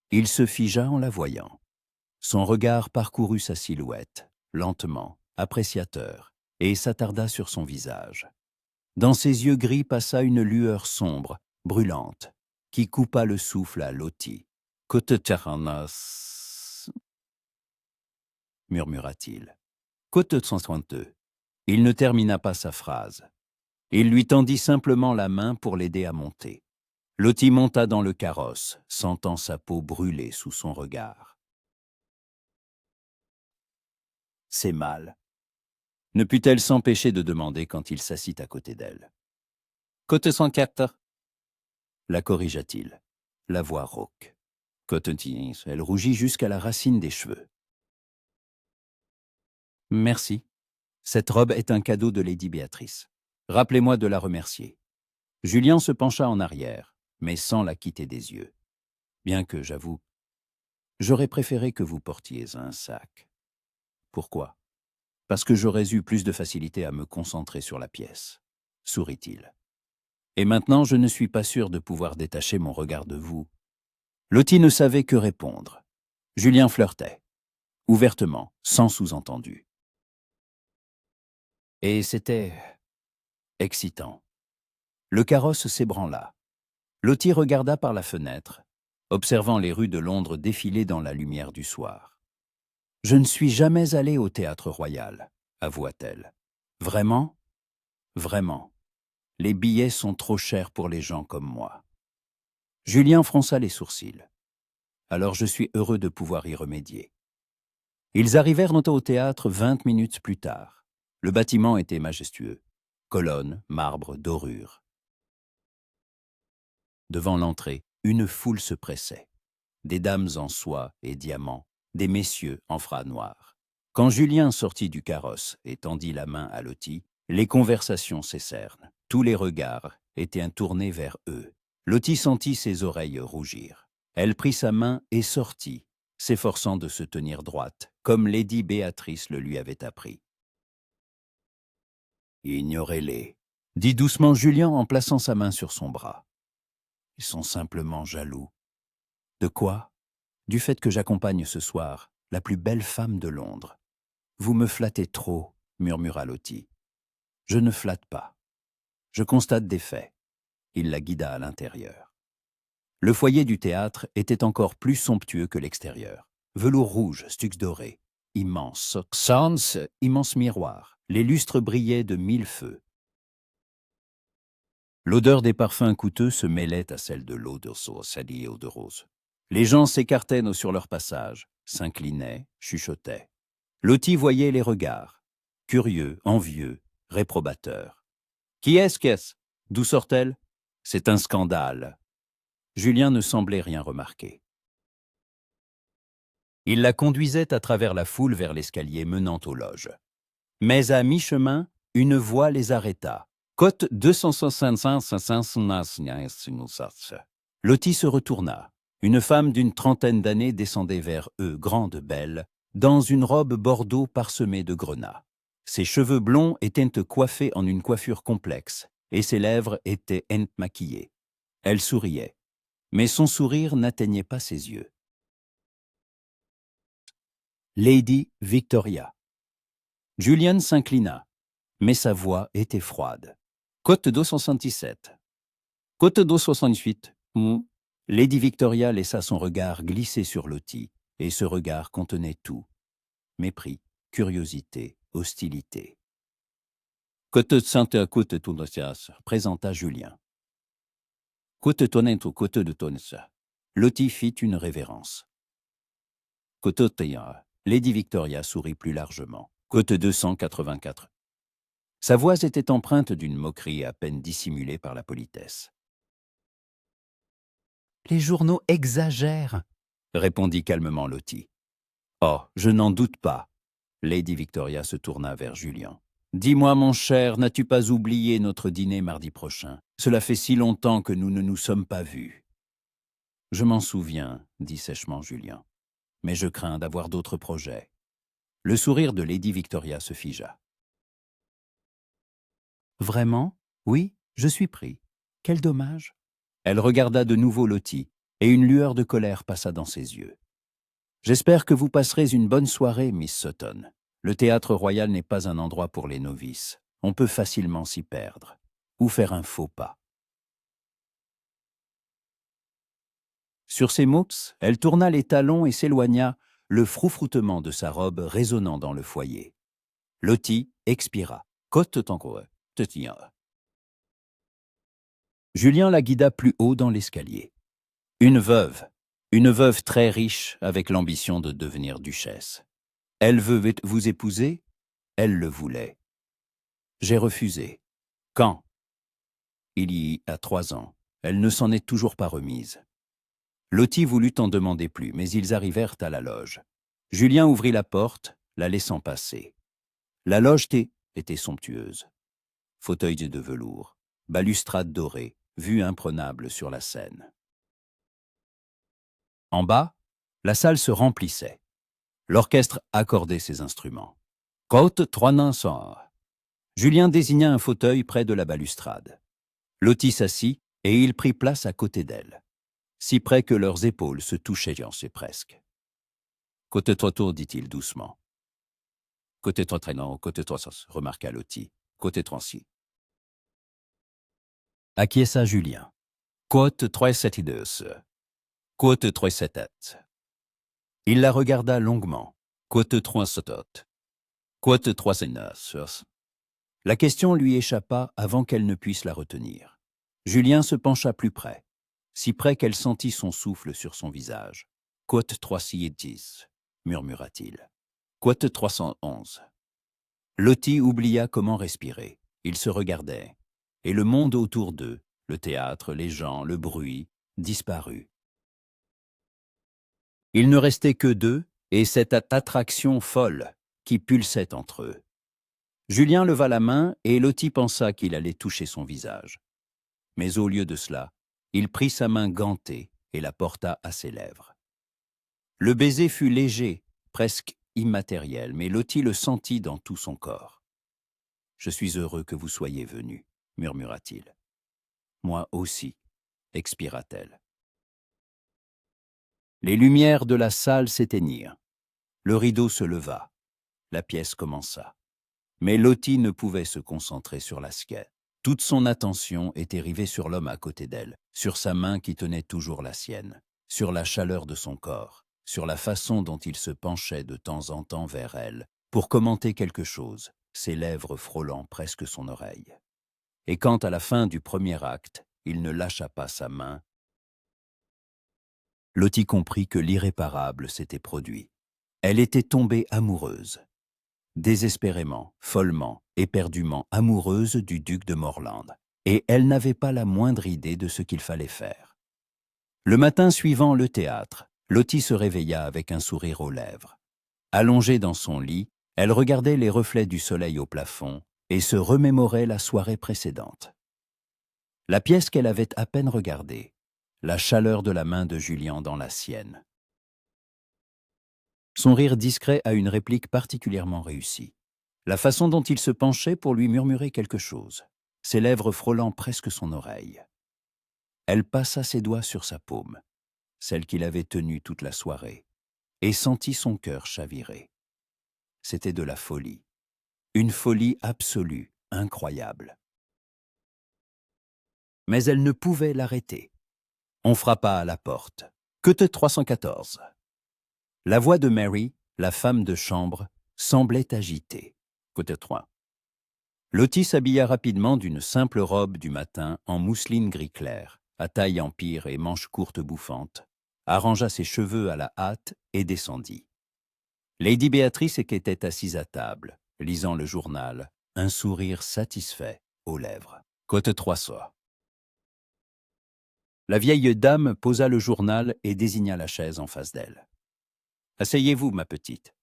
Il se figea en la voyant. Son regard parcourut sa silhouette, lentement, appréciateur, et s'attarda sur son visage. Dans ses yeux gris passa une lueur sombre, brûlante, qui coupa le souffle à Lottie. « Côte Terranas » murmura-t-il. « Côte 162 » Il ne termina pas sa phrase. Il lui tendit simplement la main pour l'aider à monter. Lottie monta dans le carrosse, sentant sa peau brûler sous son regard. « C'est mal. » Ne put-elle s'empêcher de demander quand il s'assit à côté d'elle. « Côte 104 » la corrigea-t-il, la voix rauque. « Côte 10 » elle rougit jusqu'à la racine des cheveux. « Merci. Cette robe est un cadeau de Lady Béatrice. Rappelez-moi de la remercier. » Julien se pencha en arrière, mais sans la quitter des yeux. Bien que, j'avoue, j'aurais préféré que vous portiez un sac. Pourquoi? Parce que j'aurais eu plus de facilité à me concentrer sur la pièce, sourit-il. Et maintenant, je ne suis pas sûr de pouvoir détacher mon regard de vous. Lottie ne savait que répondre. Julien flirtait, ouvertement, sans sous-entendu. Et c'était excitant. Le carrosse s'ébranla. Lottie regarda par la fenêtre, observant les rues de Londres défiler dans la lumière du soir. « Je ne suis jamais allée au Théâtre Royal, » avoua-t-elle. « Vraiment? Vraiment. Les billets sont trop chers pour les gens comme moi. » Julien fronça les sourcils. « Alors je suis heureux de pouvoir y remédier. » Ils arrivèrent au théâtre 20 minutes plus tard. Le bâtiment était majestueux. Colonnes, marbre, dorure. Devant l'entrée, une foule se pressait. Des dames en soie et diamants, des messieurs en fras noirs. Quand Julien sortit du carrosse et tendit la main à Lottie, les conversations cessèrent. Tous les regards étaient tournés vers eux. Lottie sentit ses oreilles rougir. Elle prit sa main et sortit, s'efforçant de se tenir droite, comme Lady Béatrice le lui avait appris. « Ignorez-les » dit doucement Julien en plaçant sa main sur son bras. « Ils sont simplement jaloux. » « De quoi ? » ?»« Du fait que j'accompagne ce soir la plus belle femme de Londres. »« Vous me flattez trop, » murmura Lottie. « Je ne flatte pas. Je constate des faits. » Il la guida à l'intérieur. Le foyer du théâtre était encore plus somptueux que l'extérieur. Velours rouge, stucs dorés, immense, sans, immense miroir. Les lustres brillaient de 1000 feux. L'odeur des parfums coûteux se mêlait à celle de l'eau de sauce et de rose. Les gens s'écartaient sur leur passage, s'inclinaient, chuchotaient. Lottie voyait les regards, curieux, envieux, réprobateurs. « Qui est-ce qu'est-ce ? D'où sort-elle ? C'est un scandale. » Julien ne semblait rien remarquer. Il la conduisait à travers la foule vers l'escalier menant aux loges. Mais à mi-chemin, une voix les arrêta. Côte 265. Lottie se retourna. Une femme d'une trentaine d'années descendait vers eux, grande, belle, dans une robe bordeaux parsemée de grenats. Ses cheveux blonds étaient coiffés en une coiffure complexe, et ses lèvres étaient maquillées. Elle souriait, mais son sourire n'atteignait pas ses yeux. Lady Victoria. Julien s'inclina, mais sa voix était froide. Côte 267. Côte 268. Lady Victoria laissa son regard glisser sur Lottie, et ce regard contenait tout. Mépris, curiosité, hostilité. Côte Sainte Côte Tounessias présenta Julien. Côte Tonente ou Côte de Tonessa. Lottie fit une révérence. Côte Théa. Lady Victoria sourit plus largement. Côte 284. Sa voix était empreinte d'une moquerie à peine dissimulée par la politesse. Les journaux exagèrent, répondit calmement Lottie. Oh, je n'en doute pas. Lady Victoria se tourna vers Julien. Dis-moi, mon cher, n'as-tu pas oublié notre dîner mardi prochain? Cela fait si longtemps que nous ne nous sommes pas vus. Je m'en souviens, dit sèchement Julien. Mais je crains d'avoir d'autres projets. Le sourire de Lady Victoria se figea. Vraiment? Oui, je suis pris. Quel dommage. Elle regarda de nouveau Lottie, et une lueur de colère passa dans ses yeux. J'espère que vous passerez une bonne soirée, Miss Sutton. Le théâtre royal n'est pas un endroit pour les novices. On peut facilement s'y perdre, ou faire un faux pas. Sur ces mots, elle tourna les talons et s'éloigna, le froufroutement de sa robe résonnant dans le foyer. Lottie expira. Côte tangoe, te tient. Julien la guida plus haut dans l'escalier. Une veuve très riche avec l'ambition de devenir duchesse. Elle veut vous épouser? Elle le voulait. J'ai refusé. Quand? Il y a 3 ans. Elle ne s'en est toujours pas remise. Lottie voulut en demander plus, mais ils arrivèrent à la loge. Julien ouvrit la porte, la laissant passer. La loge était somptueuse. Fauteuils de velours, balustrade dorée, vue imprenable sur la Seine. En bas, la salle se remplissait. L'orchestre accordait ses instruments. Côte 300. Julien désigna un fauteuil près de la balustrade. Lottie s'assit et il prit place à côté d'elle, si près que leurs épaules se touchaient presque. Côte toi tour, dit-il doucement. Côté toi traînant, côté toi sens, remarqua Lottie. Côté transi. Acquiesça Julien. Côte 372. Côte 377. Il la regarda longuement. Côte 377. Côte 379. La question lui échappa avant qu'elle ne puisse la retenir. Julien se pencha plus près, si près qu'elle sentit son souffle sur son visage. Côte 310, murmura-t-il. Côte 311. Lottie oublia comment respirer. Ils se regardaient, et le monde autour d'eux, le théâtre, les gens, le bruit, disparut. Il ne restait que d'eux et cette attraction folle qui pulsait entre eux. Julien leva la main et Lottie pensa qu'il allait toucher son visage. Mais au lieu de cela, il prit sa main gantée et la porta à ses lèvres. Le baiser fut léger, presque immatériel, mais Lottie le sentit dans tout son corps. « Je suis heureux que vous soyez venu, » murmura-t-il. « Moi aussi, » expira-t-elle. Les lumières de la salle s'éteignirent. Le rideau se leva. La pièce commença. Mais Lottie ne pouvait se concentrer sur la sienne. Toute son attention était rivée sur l'homme à côté d'elle, sur sa main qui tenait toujours la sienne, sur la chaleur de son corps, sur la façon dont il se penchait de temps en temps vers elle, pour commenter quelque chose, ses lèvres frôlant presque son oreille. Et quand, à la fin du premier acte, il ne lâcha pas sa main, Lottie comprit que l'irréparable s'était produit. Elle était tombée amoureuse. Désespérément, follement, éperdument amoureuse du duc de Morland, et elle n'avait pas la moindre idée de ce qu'il fallait faire. Le matin suivant le théâtre, Lottie se réveilla avec un sourire aux lèvres. Allongée dans son lit, elle regardait les reflets du soleil au plafond et se remémorait la soirée précédente. La pièce qu'elle avait à peine regardée, la chaleur de la main de Julien dans la sienne. Son rire discret a une réplique particulièrement réussie. La façon dont il se penchait pour lui murmurer quelque chose, ses lèvres frôlant presque son oreille. Elle passa ses doigts sur sa paume, celle qu'il avait tenue toute la soirée, et sentit son cœur chavirer. C'était de la folie. Une folie absolue, incroyable. Mais elle ne pouvait l'arrêter. On frappa à la porte. Côte 314. La voix de Mary, la femme de chambre, semblait agitée. Côte 3. Lottie s'habilla rapidement d'une simple robe du matin en mousseline gris clair, à taille empire et manches courtes bouffantes, arrangea ses cheveux à la hâte et descendit. Lady Béatrice était assise à table, lisant le journal, un sourire satisfait aux lèvres. Côte 300. La vieille dame posa le journal et désigna la chaise en face d'elle. « Asseyez-vous, ma petite.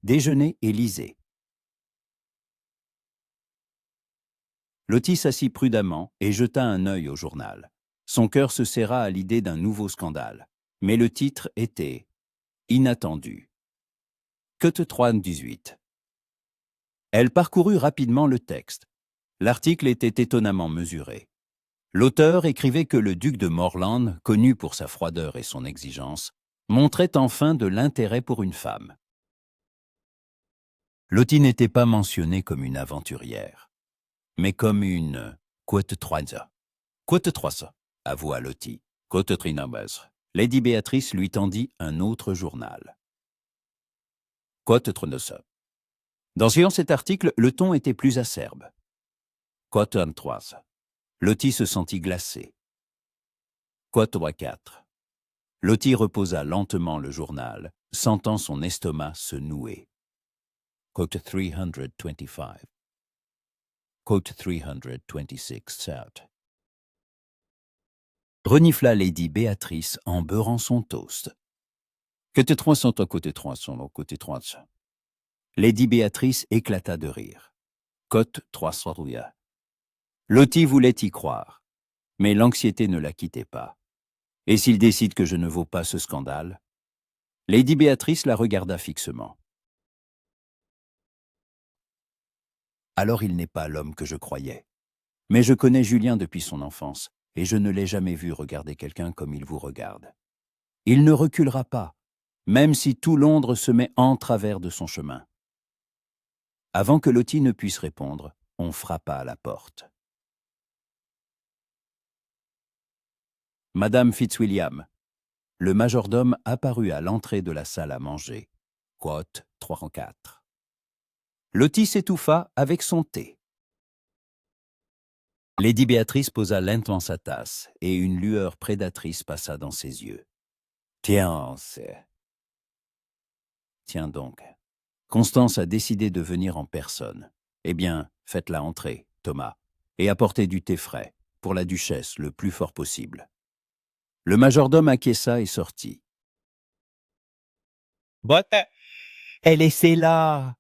Déjeunez et lisez. » Lottie s'assit prudemment et jeta un œil au journal. Son cœur se serra à l'idée d'un nouveau scandale. Mais le titre était « Inattendu ». Cote 3-18. Elle parcourut rapidement le texte. L'article était étonnamment mesuré. L'auteur écrivait que le duc de Morland, connu pour sa froideur et son exigence, montrait enfin de l'intérêt pour une femme. Lottie n'était pas mentionnée comme une aventurière, mais comme une quote 3. Quote 3, avoua Lottie. Quote 3. Lady Béatrice lui tendit un autre journal. Quote 3. Dans cet article, le ton était plus acerbe. Quote 3. Lottie se sentit glacée. Quote 4. Lottie reposa lentement le journal, sentant son estomac se nouer. Quote 325. Quote 326 out. Renifla Lady Béatrice en beurrant son toast. Quote 300, côté 300, côté 300. Lady Béatrice éclata de rire. Quote 300. Lottie voulait y croire, mais l'anxiété ne la quittait pas. Et s'il décide que je ne vaux pas ce scandale? Lady Béatrice la regarda fixement. Alors il n'est pas l'homme que je croyais. Mais je connais Julien depuis son enfance, et je ne l'ai jamais vu regarder quelqu'un comme il vous regarde. Il ne reculera pas, même si tout Londres se met en travers de son chemin. Avant que Lottie ne puisse répondre, on frappa à la porte. Madame Fitzwilliam. Le majordome apparut à l'entrée de la salle à manger. Quote 304. Lottie s'étouffa avec son thé. Lady Béatrice posa lentement sa tasse, et une lueur prédatrice passa dans ses yeux. Tiens, donc. Constance a décidé de venir en personne. Eh bien, faites-la entrer, Thomas, et apportez du thé frais, pour la duchesse, le plus fort possible. Le majordome acquiesça et sortit. « But, elle est là !»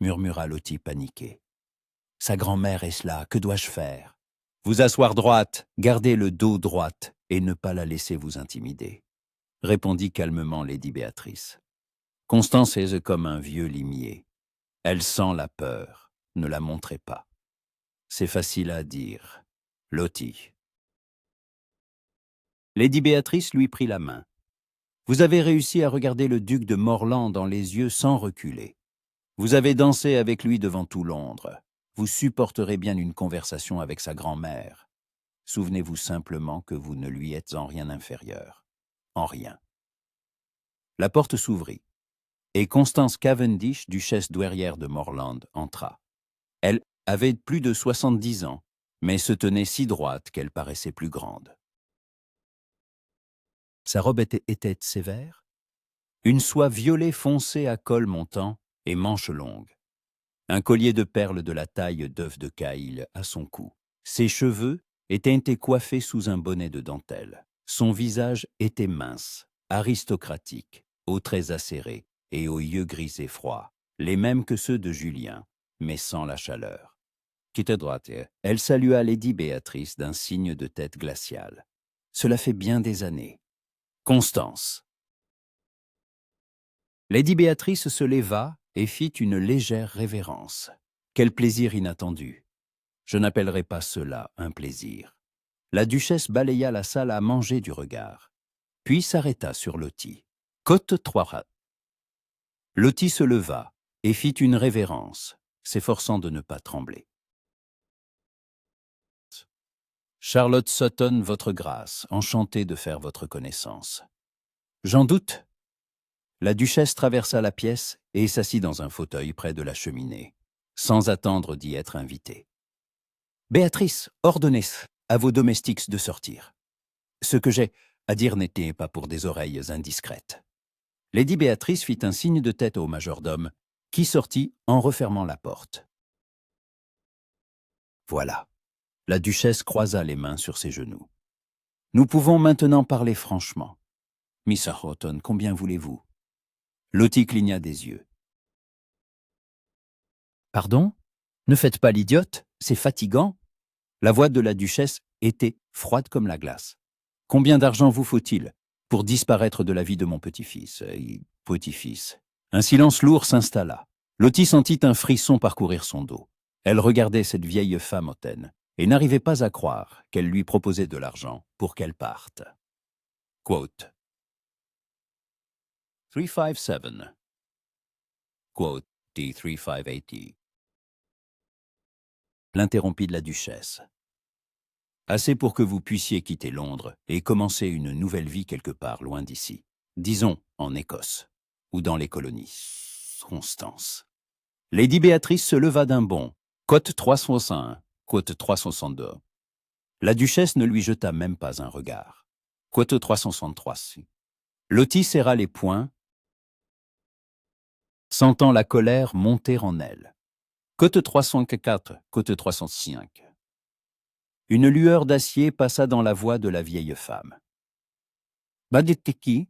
murmura Lottie paniquée. « Sa grand-mère est là, que dois-je faire ?»« Vous asseoir droite, garder le dos droite, et ne pas la laisser vous intimider. » répondit calmement Lady Béatrice. Constance est comme un vieux limier. Elle sent la peur, ne la montrez pas. C'est facile à dire. Lottie. Lady Béatrice lui prit la main. Vous avez réussi à regarder le duc de Morland dans les yeux sans reculer. Vous avez dansé avec lui devant tout Londres. Vous supporterez bien une conversation avec sa grand-mère. Souvenez-vous simplement que vous ne lui êtes en rien inférieur. En rien. La porte s'ouvrit, et Constance Cavendish, duchesse douairière de Morland, entra. Elle avait plus de 70 ans, mais se tenait si droite qu'elle paraissait plus grande. Sa robe était sévère, une soie violet foncé à col montant et manches longues. Un collier de perles de la taille d'œuf de Caïl à son cou. Ses cheveux étaient coiffés sous un bonnet de dentelle. Son visage était mince, aristocratique, aux traits acérés et aux yeux gris et froids, les mêmes que ceux de Julien, mais sans la chaleur. Quitte droite, elle salua Lady Béatrice d'un signe de tête glaciale. Cela fait bien des années. Constance. Lady Béatrice se leva et fit une légère révérence. Quel plaisir inattendu! Je n'appellerai pas cela un plaisir. La duchesse balaya la salle à manger du regard, puis s'arrêta sur Lottie. Cote 3. Lottie se leva et fit une révérence, s'efforçant de ne pas trembler. Charlotte Sutton, votre grâce, enchantée de faire votre connaissance. J'en doute. La duchesse traversa la pièce et s'assit dans un fauteuil près de la cheminée, sans attendre d'y être invitée. Béatrice, ordonnez à vos domestiques de sortir. Ce que j'ai à dire n'était pas pour des oreilles indiscrètes. Lady Béatrice fit un signe de tête au majordome, qui sortit en refermant la porte. Voilà. La duchesse croisa les mains sur ses genoux. Nous pouvons maintenant parler franchement. Miss Horton, combien voulez-vous? Lottie cligna des yeux. Pardon? Ne faites pas l'idiote, c'est fatigant. La voix de la duchesse était froide comme la glace. Combien d'argent vous faut-il pour disparaître de la vie de mon petit-fils? Petit-fils. Un silence lourd s'installa. Lottie sentit un frisson parcourir son dos. Elle regardait cette vieille femme hautaine et n'arrivait pas à croire qu'elle lui proposait de l'argent pour qu'elle parte. Quote. 357. Quote D3580. L'interrompit de la duchesse. Assez pour que vous puissiez quitter Londres et commencer une nouvelle vie quelque part loin d'ici. Disons en Écosse ou dans les colonies. Constance. Lady Béatrice se leva d'un bond. Côte 361, côte 362. La duchesse ne lui jeta même pas un regard. Côte 363. Lottie serra les poings, sentant la colère monter en elle. Côte 304, côte 305. Une lueur d'acier passa dans la voix de la vieille femme. « Badeteki,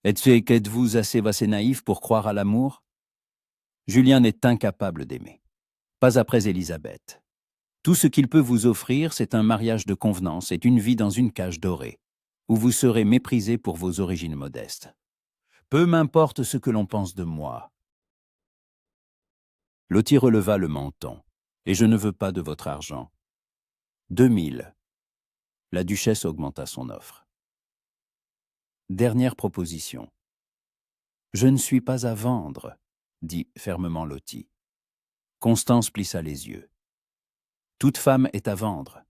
êtes-vous assez naïf pour croire à l'amour? Julien est incapable d'aimer. Pas après Élisabeth. Tout ce qu'il peut vous offrir, c'est un mariage de convenance et une vie dans une cage dorée, où vous serez méprisé pour vos origines modestes. Peu m'importe ce que l'on pense de moi. » Lottie releva le menton. « Et je ne veux pas de votre argent. 2000. » La duchesse augmenta son offre. Dernière proposition. « Je ne suis pas à vendre, » dit fermement Lottie. Constance plissa les yeux. « Toute femme est à vendre.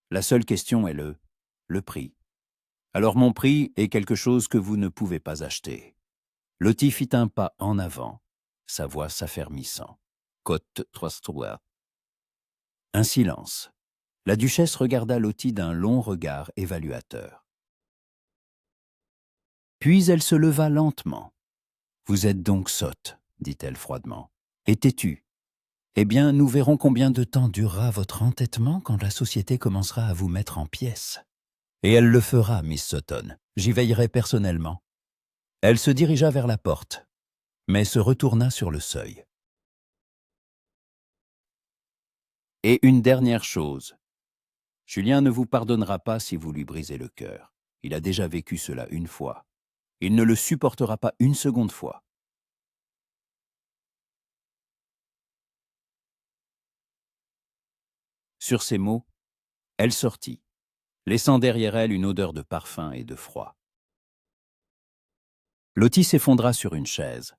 La seule question est le prix. Alors mon prix est quelque chose que vous ne pouvez pas acheter. » Lottie fit un pas en avant, sa voix s'affermissant. Côte 3. Un silence. La duchesse regarda Lottie d'un long regard évaluateur. Puis elle se leva lentement. « Vous êtes donc sotte, » dit-elle froidement. « Et têtue. Eh bien, nous verrons combien de temps durera votre entêtement quand la société commencera à vous mettre en pièces. Et elle le fera, Miss Sutton. J'y veillerai personnellement. » Elle se dirigea vers la porte, mais se retourna sur le seuil. « Et une dernière chose. Julien ne vous pardonnera pas si vous lui brisez le cœur. Il a déjà vécu cela une fois. Il ne le supportera pas une seconde fois. » Sur ces mots, elle sortit, laissant derrière elle une odeur de parfum et de froid. Lottie s'effondra sur une chaise,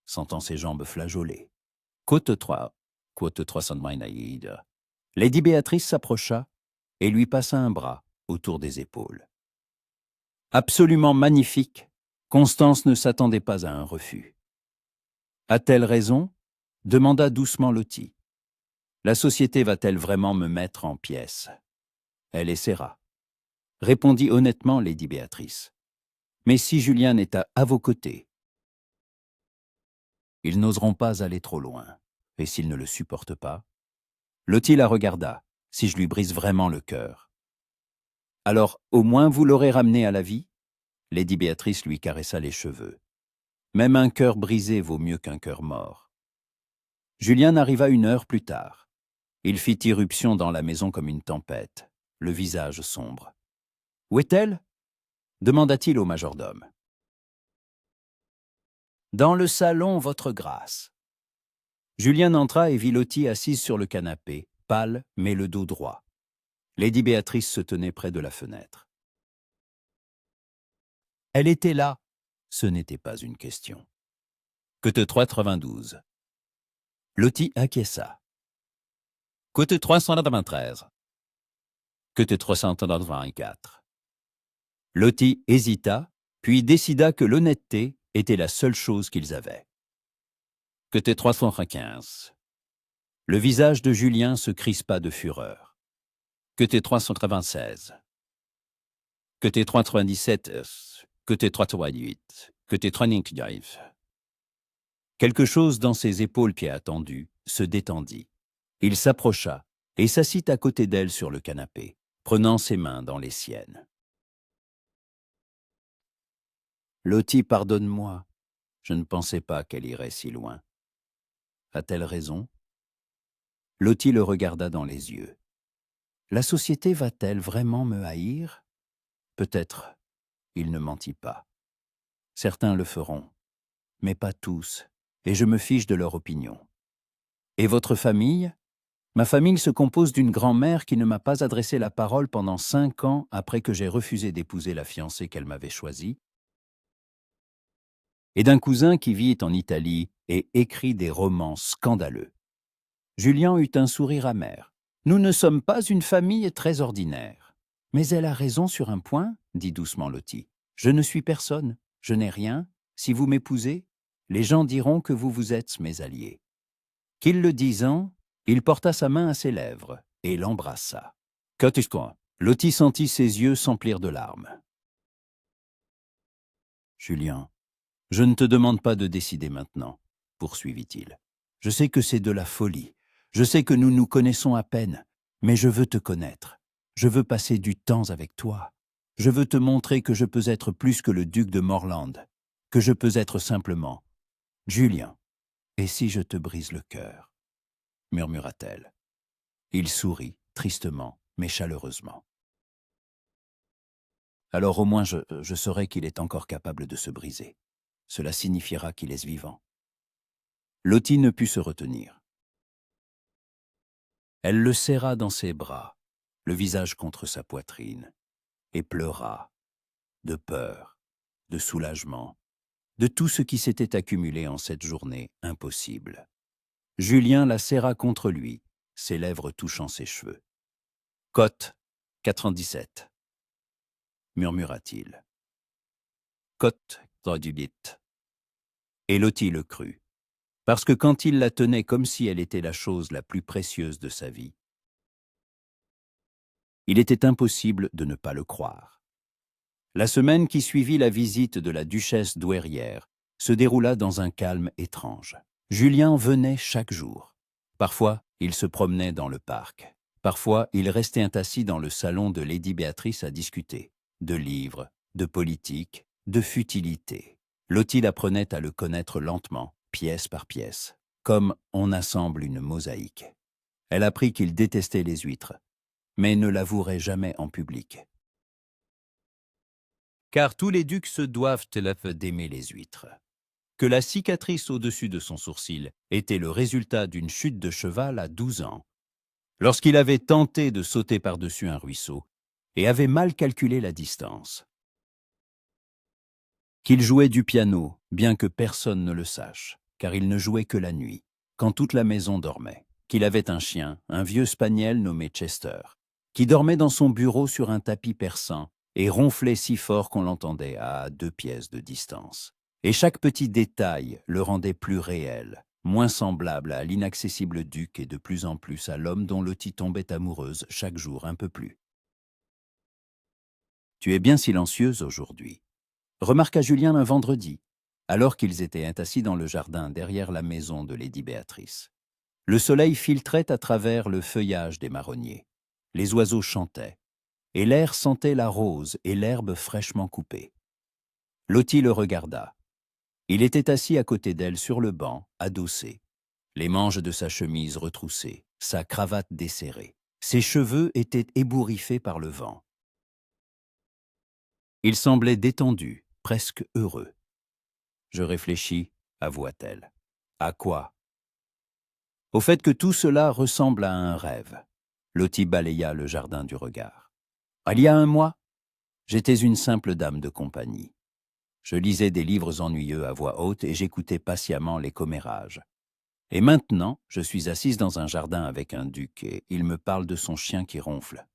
sentant ses jambes flageoler. Côte 3, côte 300. Lady Béatrice s'approcha et lui passa un bras autour des épaules. Absolument magnifique, Constance ne s'attendait pas à un refus. « A-t-elle raison ?» demanda doucement Lottie. « La société va-t-elle vraiment me mettre en pièces ?» Elle essaiera. Répondit honnêtement Lady Béatrice. « Mais si Julien est à vos côtés, ils n'oseront pas aller trop loin. Et s'ils ne le supportent pas ?» Lottie la regarda. « Si je lui brise vraiment le cœur. » « Alors, au moins vous l'aurez ramené à la vie ?» Lady Béatrice lui caressa les cheveux. « Même un cœur brisé vaut mieux qu'un cœur mort. » Julien arriva 1 heure plus tard. Il fit irruption dans la maison comme une tempête, le visage sombre. « Où est-elle » demanda-t-il au majordome. « Dans le salon, votre grâce. » Julien entra et vit Lottie assise sur le canapé, pâle mais le dos droit. Lady Béatrice se tenait près de la fenêtre. Elle était là. Ce n'était pas une question. Côte 392. Lottie acquiesça. Côte 393. Côte 324. Lottie hésita, puis décida que l'honnêteté était la seule chose qu'ils avaient. Côte 315. Le visage de Julien se crispa de fureur. Côte 396. Côte 397. Côte 338. Côte 399. Quelque chose dans ses épaules pieds attendus se détendit. Il s'approcha et s'assit à côté d'elle sur le canapé, prenant ses mains dans les siennes. Lottie, pardonne-moi. Je ne pensais pas qu'elle irait si loin. A-t-elle raison? Lottie le regarda dans les yeux. La société va-t-elle vraiment me haïr? Peut-être. Il ne mentit pas. Certains le feront, mais pas tous, et je me fiche de leur opinion. Et votre famille? Ma famille se compose d'une grand-mère qui ne m'a pas adressé la parole pendant 5 ans après que j'ai refusé d'épouser la fiancée qu'elle m'avait choisie, et d'un cousin qui vit en Italie et écrit des romans scandaleux. Julien eut un sourire amer. Nous ne sommes pas une famille très ordinaire. Mais elle a raison sur un point, dit doucement Lottie. Je ne suis personne, je n'ai rien. Si vous m'épousez, les gens diront que vous vous êtes mes alliés. Qu'il le disant, il porta sa main à ses lèvres et l'embrassa. Qu'est-ce? Lottie sentit ses yeux s'emplir de larmes. Julien, je ne te demande pas de décider maintenant, poursuivit-il. Je sais que c'est de la folie. Je sais que nous nous connaissons à peine, mais je veux te connaître. Je veux passer du temps avec toi. Je veux te montrer que je peux être plus que le duc de Morland, que je peux être simplement Julien. Et si je te brise le cœur? Murmura-t-elle. Il sourit, tristement, mais chaleureusement. Alors au moins je saurai qu'il est encore capable de se briser. Cela signifiera qu'il est vivant. Lottie ne put se retenir. Elle le serra dans ses bras, le visage contre sa poitrine, et pleura, de peur, de soulagement, de tout ce qui s'était accumulé en cette journée impossible. Julien la serra contre lui, ses lèvres touchant ses cheveux. « Cote, 97. » murmura-t-il. « Cote, 38. » Et Lottie le crut, parce que quand il la tenait comme si elle était la chose la plus précieuse de sa vie, il était impossible de ne pas le croire. La semaine qui suivit la visite de la duchesse douairière se déroula dans un calme étrange. Julien venait chaque jour. Parfois, il se promenait dans le parc. Parfois, il restait assis dans le salon de Lady Béatrice à discuter. De livres, de politique, de futilité. Lottie apprenait à le connaître lentement, pièce par pièce, comme on assemble une mosaïque. Elle apprit qu'il détestait les huîtres, mais ne l'avouerait jamais en public. Car tous les ducs se doivent d'aimer les huîtres. Que la cicatrice au-dessus de son sourcil était le résultat d'une chute de cheval à 12 ans, lorsqu'il avait tenté de sauter par-dessus un ruisseau et avait mal calculé la distance. Qu'il jouait du piano, bien que personne ne le sache, car il ne jouait que la nuit, quand toute la maison dormait. Qu'il avait un chien, un vieux spaniel nommé Chester, qui dormait dans son bureau sur un tapis persan et ronflait si fort qu'on l'entendait à 2 pièces de distance. Et chaque petit détail le rendait plus réel, moins semblable à l'inaccessible duc et de plus en plus à l'homme dont Lottie tombait amoureuse chaque jour un peu plus. « Tu es bien silencieuse aujourd'hui, » remarqua Julien un vendredi, alors qu'ils étaient assis dans le jardin derrière la maison de Lady Béatrice. Le soleil filtrait à travers le feuillage des marronniers. Les oiseaux chantaient, et l'air sentait la rose et l'herbe fraîchement coupée. Lottie le regarda. Il était assis à côté d'elle sur le banc, adossé, les manches de sa chemise retroussées, sa cravate desserrée. Ses cheveux étaient ébouriffés par le vent. Il semblait détendu, presque heureux. « Je réfléchis, » avoua-t-elle. « À quoi ?» « Au fait que tout cela ressemble à un rêve. » Lottie balaya le jardin du regard. « Il y a un mois, j'étais une simple dame de compagnie. Je lisais des livres ennuyeux à voix haute et j'écoutais patiemment les commérages. Et maintenant, je suis assise dans un jardin avec un duc et il me parle de son chien qui ronfle. »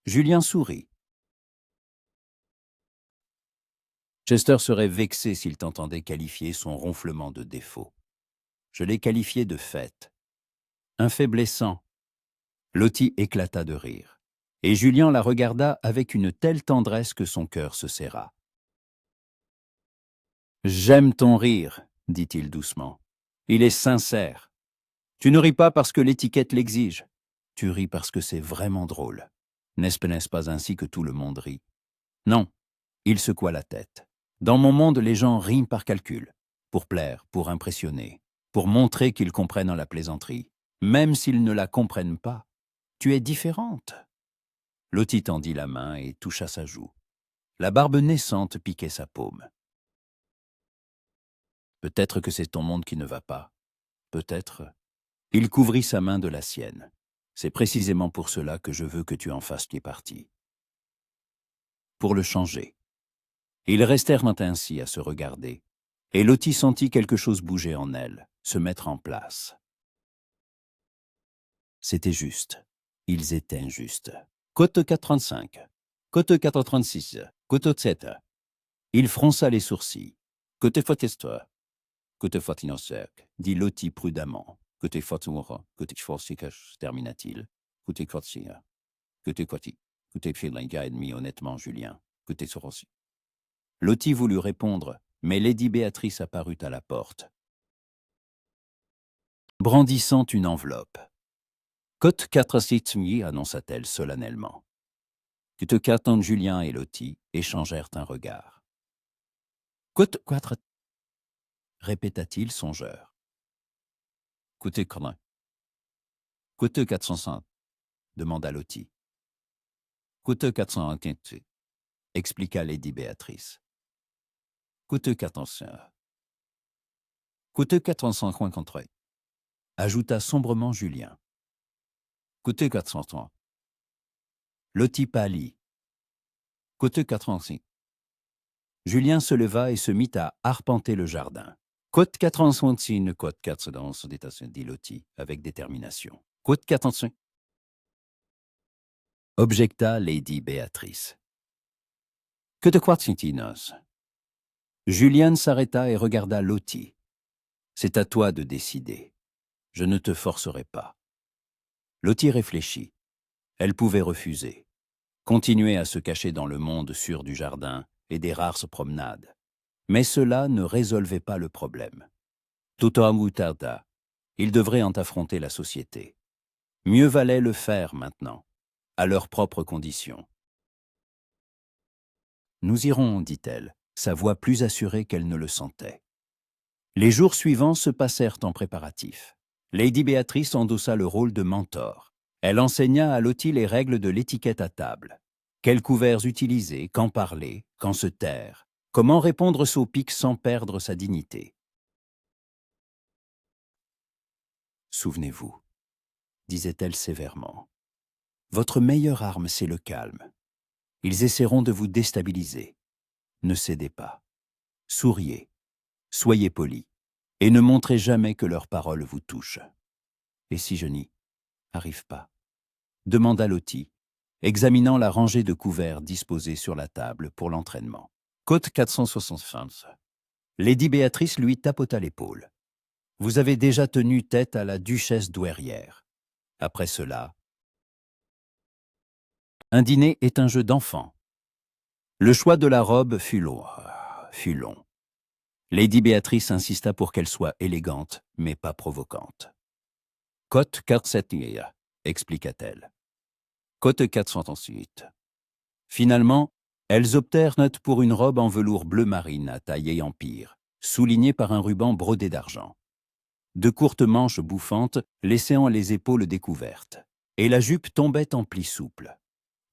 Julien sourit. Chester serait vexé s'il t'entendait qualifier son ronflement de défaut. Je l'ai qualifié de fait. Un fait blessant. Lottie éclata de rire, et Julien la regarda avec une telle tendresse que son cœur se serra. « J'aime ton rire, » dit-il doucement. « Il est sincère. Tu ne ris pas parce que l'étiquette l'exige. Tu ris parce que c'est vraiment drôle. N'est-ce pas ainsi que tout le monde rit? Non, il secoua la tête. Dans mon monde, les gens rient par calcul, pour plaire, pour impressionner, pour montrer qu'ils comprennent la plaisanterie. Même s'ils ne la comprennent pas, tu es différente. Lottie tendit la main et toucha sa joue. La barbe naissante piquait sa paume. Peut-être que c'est ton monde qui ne va pas. Peut-être. Il couvrit sa main de la sienne. C'est précisément pour cela que je veux que tu en fasses partie. Pour le changer. Ils restèrent ainsi à se regarder, et Lottie sentit quelque chose bouger en elle, se mettre en place. C'était juste. Ils étaient injustes. Côte 435. Côte 436. Côte 7. Il fronça les sourcils. Côte Fotestoire. Côte Fotinosec, dit Lottie prudemment. Côte Fotumora. Côte Forsikash, termina-t-il. Côte Kotsia. Côte Koti. Côte Filinga et demi honnêtement Julien. Côte Sorosi. Lottie voulut répondre, mais Lady Béatrice apparut à la porte, brandissant une enveloppe. Côte 4-6, annonça-t-elle solennellement. Côte 4, Julien et Lottie échangèrent un regard. Côte 4, répéta-t-il songeur. Côte 4. Côte 405, demanda Lottie. Côte 415, expliqua Lady Béatrice. Côte 405. Côte 453, ajouta sombrement Julien. Côte 403. Lottie pâlit. Côte 406. Julien se leva et se mit à arpenter le jardin. Côte 466, côte 400, dit Lottie avec détermination. Côte 405. Objecta Lady Béatrice. Que de quoi tintinos? Julien s'arrêta et regarda Lottie. C'est à toi de décider. Je ne te forcerai pas. Lottie réfléchit. Elle pouvait refuser. Continuer à se cacher dans le monde sûr du jardin et des rares promenades. Mais cela ne résolvait pas le problème. Tout homme ou tarda, ils devraient en affronter la société. Mieux valait le faire maintenant, à leurs propres conditions. Nous irons, dit-elle, sa voix plus assurée qu'elle ne le sentait. Les jours suivants se passèrent en préparatifs. Lady Béatrice endossa le rôle de mentor. Elle enseigna à Lottie les règles de l'étiquette à table. Quels couverts utiliser, quand parler, quand se taire, comment répondre aux pics sans perdre sa dignité. Souvenez-vous, disait-elle sévèrement, votre meilleure arme, c'est le calme. Ils essaieront de vous déstabiliser. Ne cédez pas. Souriez, soyez poli, et ne montrez jamais que leurs paroles vous touchent. Et si je n'y arrive pas? Demanda Lottie, examinant la rangée de couverts disposés sur la table pour l'entraînement. Côte 465. Lady Béatrice lui tapota l'épaule. Vous avez déjà tenu tête à la duchesse douairière. Après cela, un dîner est un jeu d'enfant. Le choix de la robe fut long. Lady Béatrice insista pour qu'elle soit élégante, mais pas provocante. Côte 478, expliqua-t-elle. Côte 438. Finalement, elles optèrent pour une robe en velours bleu marine à taille empire, soulignée par un ruban brodé d'argent. De courtes manches bouffantes laissant les épaules découvertes, et la jupe tombait en plis souples.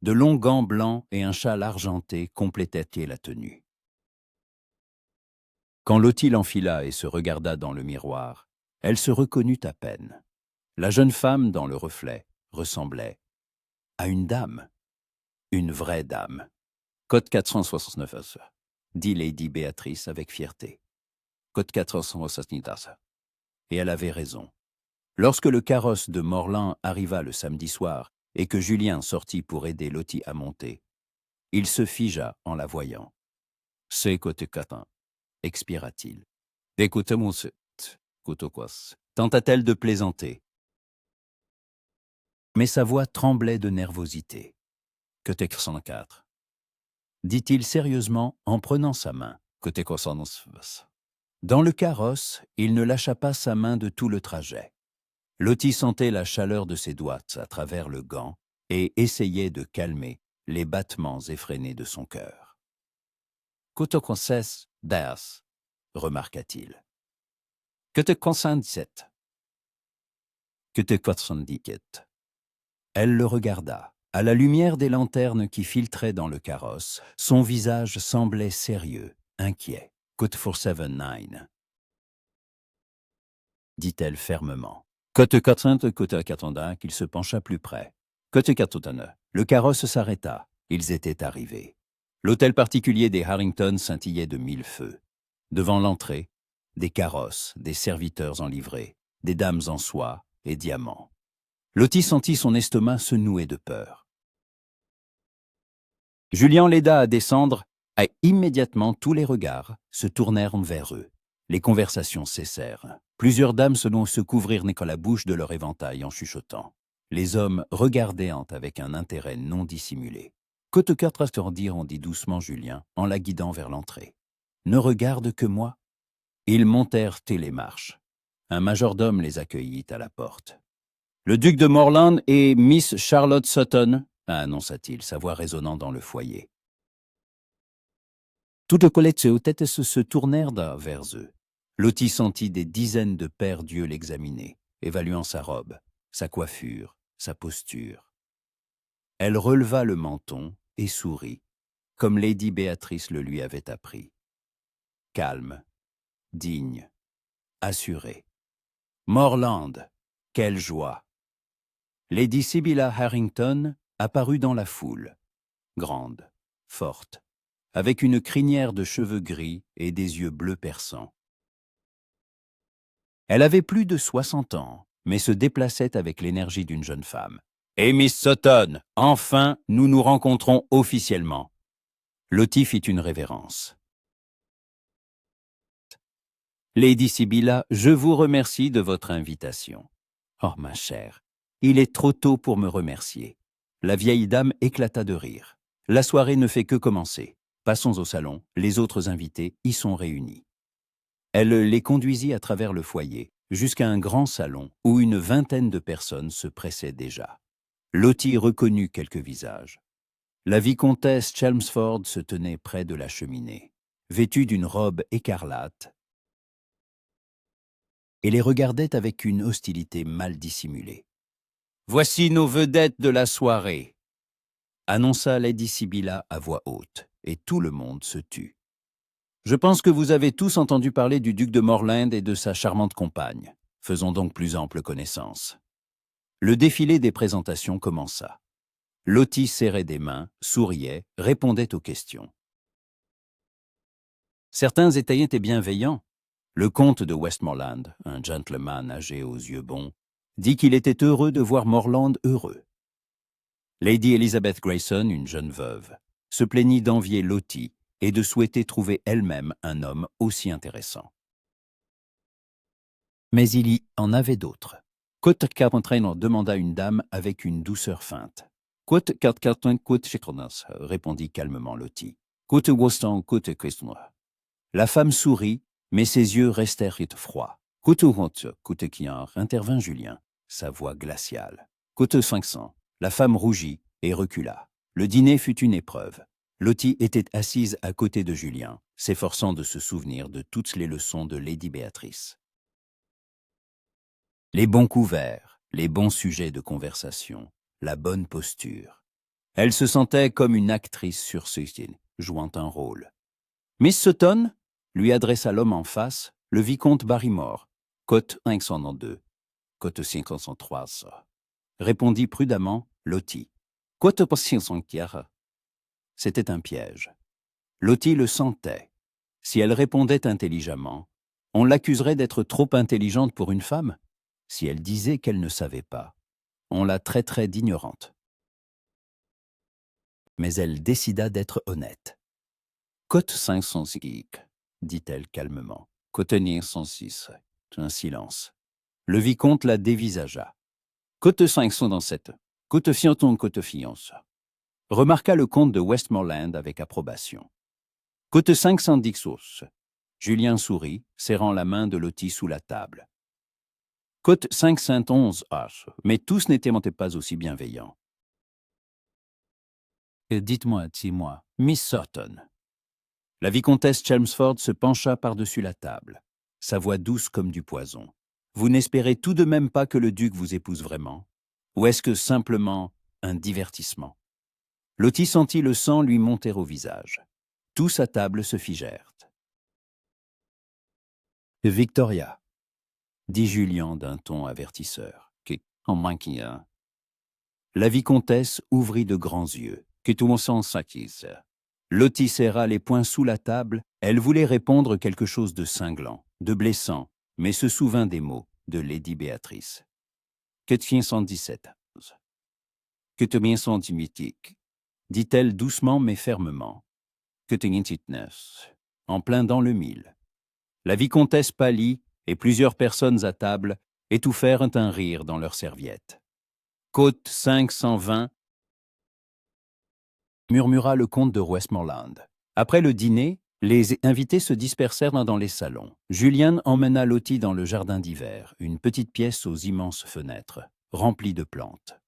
De longs gants blancs et un châle argenté complétaient la tenue. Quand Lottie l'enfila et se regarda dans le miroir, elle se reconnut à peine. La jeune femme, dans le reflet, ressemblait à une dame, une vraie dame. Code 469, dit Lady Béatrice avec fierté. Code 469. Et elle avait raison. Lorsque le carrosse de Morlan arriva le samedi soir et que Julien sortit pour aider Lottie à monter, il se figea en la voyant. « C'est côté 4, expira-t-il. « Écoute mon set, côte-quas, tenta-t-elle de plaisanter. Mais sa voix tremblait de nervosité. « Côté 104, dit-il sérieusement en prenant sa main. « Côté 409. » Dans le carrosse, il ne lâcha pas sa main de tout le trajet. Lottie sentait la chaleur de ses doigts à travers le gant et essayait de calmer les battements effrénés de son cœur. « Que te concesse das » remarqua-t-il. « Que te concerne-t-il » ? Que te concerne-t-il ? Elle le regarda. À la lumière des lanternes qui filtraient dans le carrosse, son visage semblait sérieux, inquiet. « Code 479 » dit-elle fermement. Côte 400, côte 400, qu'il se pencha plus près. Côte 400, le carrosse s'arrêta. Ils étaient arrivés. L'hôtel particulier des Harrington scintillait de 1000 feux. Devant l'entrée, des carrosses, des serviteurs en livrée, des dames en soie et diamants. Lottie sentit son estomac se nouer de peur. Julien l'aida à descendre, et immédiatement tous les regards se tournèrent vers eux. Les conversations cessèrent. Plusieurs dames se couvrirent la bouche de leur éventail en chuchotant. Les hommes regardaient avec un intérêt non dissimulé. Côte 4 dit doucement Julien en la guidant vers l'entrée. « Ne regarde que moi !» Ils montèrent les marches. Un majordome les accueillit à la porte. « Le duc de Morland et Miss Charlotte Sutton » annonça-t-il, sa voix résonnant dans le foyer. Toutes les têtes se tournèrent vers eux. Lottie sentit des dizaines de pères d'yeux l'examiner, évaluant sa robe, sa coiffure, sa posture. Elle releva le menton et sourit, comme Lady Béatrice le lui avait appris. Calme, digne, assuré. Morland, quelle joie! Lady Sibylla Harrington apparut dans la foule, grande, forte, avec une crinière de cheveux gris et des yeux bleus perçants. Elle avait plus de 60 ans, mais se déplaçait avec l'énergie d'une jeune femme. « Et Miss Sutton, enfin, nous nous rencontrons officiellement. » Lottie fit une révérence. « Lady Sibylla, je vous remercie de votre invitation. »« Oh, ma chère, il est trop tôt pour me remercier. » La vieille dame éclata de rire. « La soirée ne fait que commencer. Passons au salon, les autres invités y sont réunis. » Elle les conduisit à travers le foyer, jusqu'à un grand salon où une vingtaine de personnes se pressaient déjà. Lottie reconnut quelques visages. La vicomtesse Chelmsford se tenait près de la cheminée, vêtue d'une robe écarlate, et les regardait avec une hostilité mal dissimulée. « Voici nos vedettes de la soirée !» annonça Lady Sibylla à voix haute, et tout le monde se tut. « Je pense que vous avez tous entendu parler du duc de Morland et de sa charmante compagne. Faisons donc plus ample connaissance. » Le défilé des présentations commença. Lottie serrait des mains, souriait, répondait aux questions. Certains étaient bienveillants. Le comte de Westmoreland, un gentleman âgé aux yeux bons, dit qu'il était heureux de voir Morland heureux. Lady Elizabeth Grayson, une jeune veuve, se plaignit d'envier Lottie et de souhaiter trouver elle-même un homme aussi intéressant. Mais il y en avait d'autres. Côte 4 demanda une dame avec une douceur feinte. Côte 4 répondit calmement Lottie. Côte Woston, côte Christmas. La femme sourit, mais ses yeux restèrent froids. Côte honte, côte Kiar, intervint Julien, sa voix glaciale. Côte 500, la femme rougit et recula. Le dîner fut une épreuve. Lottie était assise à côté de Julien, s'efforçant de se souvenir de toutes les leçons de Lady Béatrice. Les bons couverts, les bons sujets de conversation, la bonne posture. Elle se sentait comme une actrice sur scène, jouant un rôle. Miss Sutton lui adressa l'homme en face, le vicomte Barrymore, cote 502, cote 503, répondit prudemment Lottie. Cote 504. C'était un piège. Lottie le sentait. Si elle répondait intelligemment, on l'accuserait d'être trop intelligente pour une femme. Si elle disait qu'elle ne savait pas, on la traiterait d'ignorante. Mais elle décida d'être honnête. « Cote 506, » dit-elle calmement. « Cote 506. » Un silence. Le vicomte la dévisagea. « Cote 507. Cote fianton, cote fiance. » Remarqua le comte de Westmoreland avec approbation. « Cote 510. » Julien sourit, serrant la main de Lottie sous la table. Cote 511 H, mais tous n'étaient pas aussi bienveillants. Dites-moi, dis-moi, Miss Sutton. La vicomtesse Chelmsford se pencha par-dessus la table, sa voix douce comme du poison. Vous n'espérez tout de même pas que le duc vous épouse vraiment? Ou est-ce que simplement un divertissement? Lottie sentit le sang lui monter au visage. Tous à table se figèrent. Victoria, dit Julien d'un ton avertisseur. En moins qu'il y a. La vicomtesse ouvrit de grands yeux. Que tout mon sang s'acquise. Lottie serra les poings sous la table. Elle voulait répondre quelque chose de cinglant, de blessant, mais se souvint des mots de Lady Béatrice. Que 117. Que te bien sont mythique, dit-elle doucement mais fermement. Que te 9. En plein dans le mille. La vicomtesse pâlit et plusieurs personnes à table étouffèrent un rire dans leurs serviettes. Côte 520, murmura le comte de Westmoreland. Après le dîner, les invités se dispersèrent dans les salons. Julien emmena Lottie dans le jardin d'hiver, une petite pièce aux immenses fenêtres, remplie de plantes.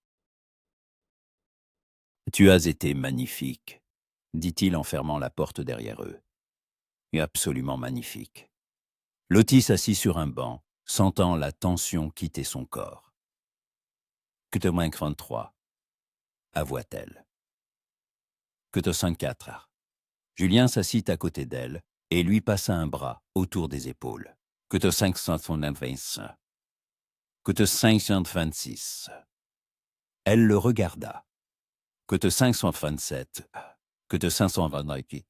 « Tu as été magnifique, » dit-il en fermant la porte derrière eux. « Absolument magnifique. » Lottie s'assit sur un banc, sentant la tension quitter son corps. « Que te moins 23 » avoua-t-elle. « Que te 54 » Julien s'assit à côté d'elle et lui passa un bras autour des épaules. « Que te 525 » Que te 526 Elle le regarda. « Que te 527 Que te 529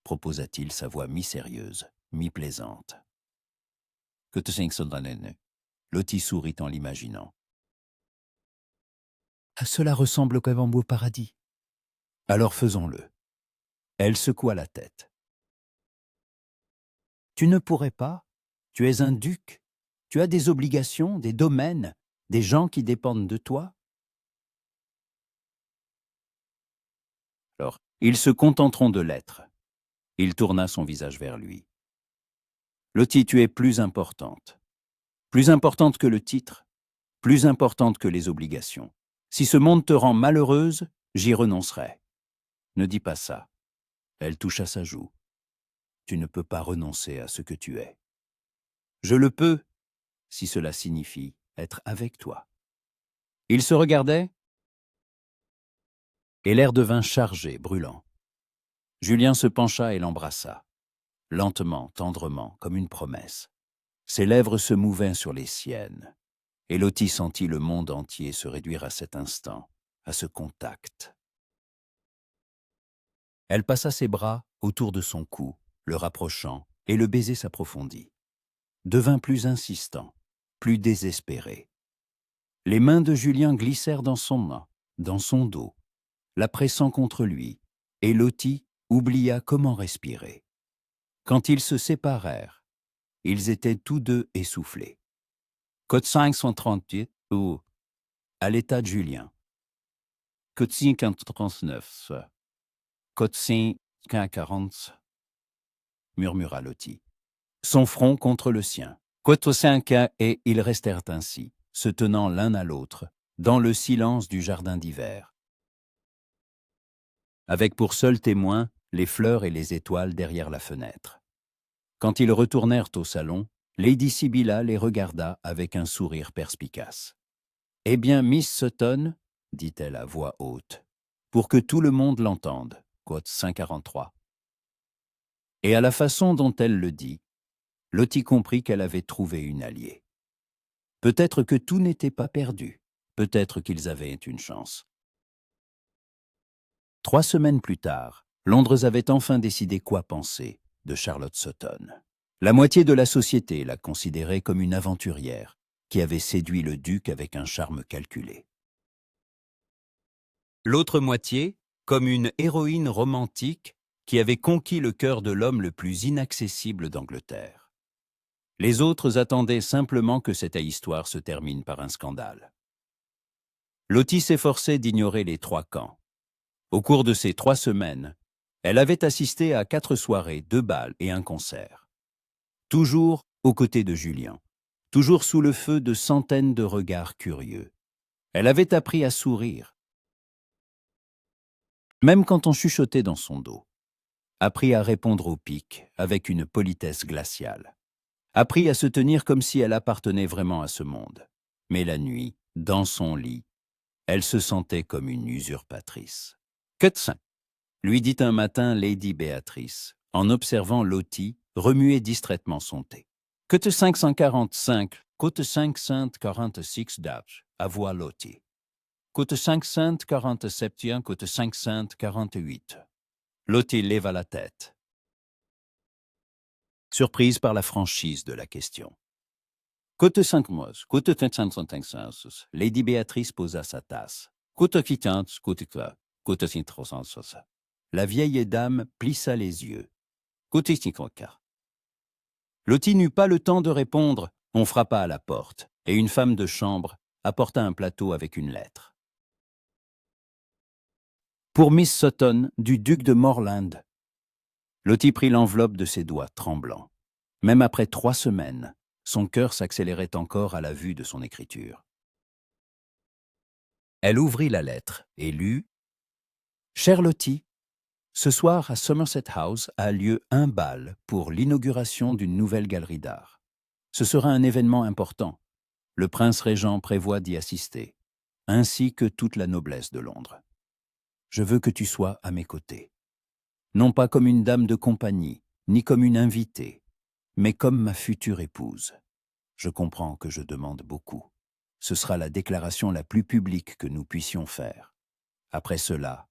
proposa-t-il sa voix mi-sérieuse, mi-plaisante. « Que te 529 » Lottie sourit en l'imaginant. « Cela ressemble quand même au beau paradis. » « Alors faisons-le. » Elle secoua la tête. « Tu ne pourrais pas. Tu es un duc. Tu as des obligations, des domaines, des gens qui dépendent de toi. » Alors, ils se contenteront de l'être. Il tourna son visage vers lui. « Lottie, tu es plus importante. Plus importante que le titre, plus importante que les obligations. Si ce monde te rend malheureuse, j'y renoncerai. Ne dis pas ça. » Elle toucha sa joue. « Tu ne peux pas renoncer à ce que tu es. »« Je le peux, si cela signifie être avec toi. » Ils se regardaient, et l'air devint chargé, brûlant. Julien se pencha et l'embrassa, lentement, tendrement, comme une promesse. Ses lèvres se mouvaient sur les siennes, et Lottie sentit le monde entier se réduire à cet instant, à ce contact. Elle passa ses bras autour de son cou, le rapprochant, et le baiser s'approfondit. Devint plus insistant, plus désespéré. Les mains de Julien glissèrent dans son main, dans son dos, la pressant contre lui, et Lottie oublia comment respirer. Quand ils se séparèrent, ils étaient tous deux essoufflés. Code 538 ou à l'état de Julien. Code 539. Code 540, murmura Lottie. Son front contre le sien. Code 5 et ils restèrent ainsi, se tenant l'un à l'autre, dans le silence du jardin d'hiver, avec pour seuls témoins les fleurs et les étoiles derrière la fenêtre. Quand ils retournèrent au salon, Lady Sibylla les regarda avec un sourire perspicace. « Eh bien, Miss Sutton, dit-elle à voix haute, pour que tout le monde l'entende, quote 543. Et à la façon dont elle le dit, Lottie comprit qu'elle avait trouvé une alliée. Peut-être que tout n'était pas perdu, peut-être qu'ils avaient une chance. 3 semaines plus tard, Londres avait enfin décidé quoi penser de Charlotte Sutton. La moitié de la société la considérait comme une aventurière qui avait séduit le duc avec un charme calculé. L'autre moitié, comme une héroïne romantique qui avait conquis le cœur de l'homme le plus inaccessible d'Angleterre. Les autres attendaient simplement que cette histoire se termine par un scandale. Lottie s'efforçait d'ignorer les 3 camps. Au cours de ces 3 semaines, elle avait assisté à 4 soirées, 2 bals et un concert. Toujours aux côtés de Julien, toujours sous le feu de centaines de regards curieux. Elle avait appris à sourire. même quand on chuchotait dans son dos. Apprit à répondre aux piques avec une politesse glaciale. Apprit à se tenir comme si elle appartenait vraiment à ce monde. Mais la nuit, dans son lit, elle se sentait comme une usurpatrice. « Que tsin !» lui dit un matin Lady Béatrice, en observant Lottie remuer distraitement son thé. « Que te 545, côte 546 d'âge, avoua Lottie. Côte 547, côte 548. » Lottie leva la tête, surprise par la franchise de la question. Côte 5 mois, côte 555, Lady Béatrice posa sa tasse. Côte 15, côte 4, côte 300. La vieille dame plissa les yeux. Côte 54. Lottie n'eut pas le temps de répondre. On frappa à la porte, et une femme de chambre apporta un plateau avec une lettre. Pour Miss Sutton, du duc de Morland. Lottie prit l'enveloppe de ses doigts tremblants. Même après 3 semaines, son cœur s'accélérait encore à la vue de son écriture. Elle ouvrit la lettre et lut « Chère Lottie, ce soir à Somerset House a lieu un bal pour l'inauguration d'une nouvelle galerie d'art. Ce sera un événement important. Le prince régent prévoit d'y assister, ainsi que toute la noblesse de Londres. Je veux que tu sois à mes côtés. Non pas comme une dame de compagnie, ni comme une invitée, mais comme ma future épouse. Je comprends que je demande beaucoup. Ce sera la déclaration la plus publique que nous puissions faire. Après cela,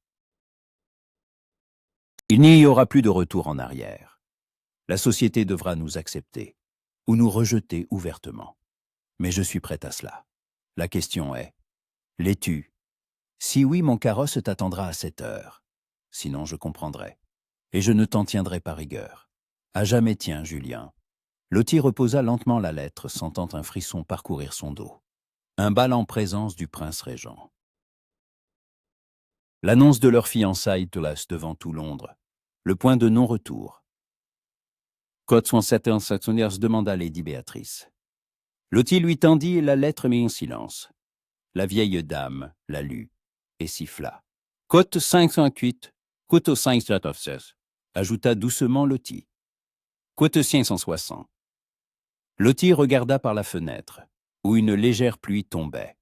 il n'y aura plus de retour en arrière. La société devra nous accepter ou nous rejeter ouvertement. Mais je suis prête à cela. La question est, l'es-tu? Si oui, mon carrosse t'attendra à 7 heures. Sinon, je comprendrai. Et je ne t'en tiendrai pas rigueur. À jamais tiens, Julien. Lottie reposa lentement la lettre, sentant un frisson parcourir son dos. Un bal en présence du prince régent. L'annonce de leur fiançailles te laisse devant tout Londres. Le point de non-retour. Côte 107 demanda Lady Béatrice. Lottie lui tendit la lettre mais en silence. La vieille dame la lut et siffla. Côte 508, côte 516, ajouta doucement Lottie. Côte 560. Lottie regarda par la fenêtre, où une légère pluie tombait.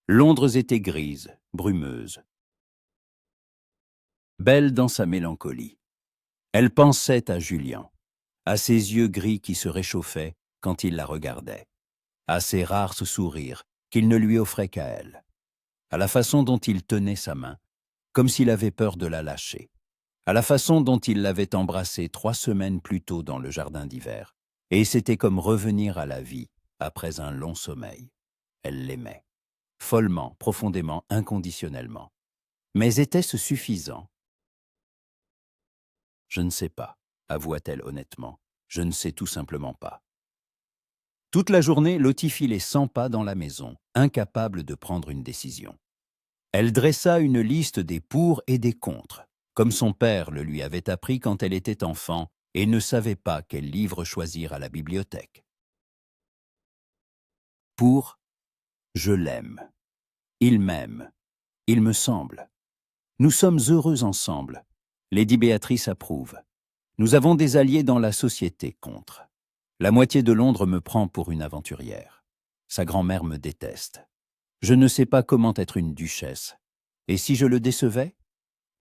Londres était grise, brumeuse. Belle dans sa mélancolie. Elle pensait à Julien, à ses yeux gris qui se réchauffaient quand il la regardait, à ses rares sourires qu'il ne lui offrait qu'à elle, à la façon dont il tenait sa main, comme s'il avait peur de la lâcher, à la façon dont il l'avait embrassée 3 semaines plus tôt dans le jardin d'hiver, et c'était comme revenir à la vie après un long sommeil. Elle l'aimait, follement, profondément, inconditionnellement. Mais était-ce suffisant? Je ne sais pas, avoua-t-elle honnêtement. Je ne sais tout simplement pas. Toute la journée, Lottie fit les 100 pas dans la maison, incapable de prendre une décision. Elle dressa une liste des pour et des contre, comme son père le lui avait appris quand elle était enfant et ne savait pas quel livre choisir à la bibliothèque. Pour, je l'aime. Il m'aime. Il me semble. Nous sommes heureux ensemble. Lady Béatrice approuve. Nous avons des alliés dans la société contre. La moitié de Londres me prend pour une aventurière. Sa grand-mère me déteste. Je ne sais pas comment être une duchesse. Et si je le décevais?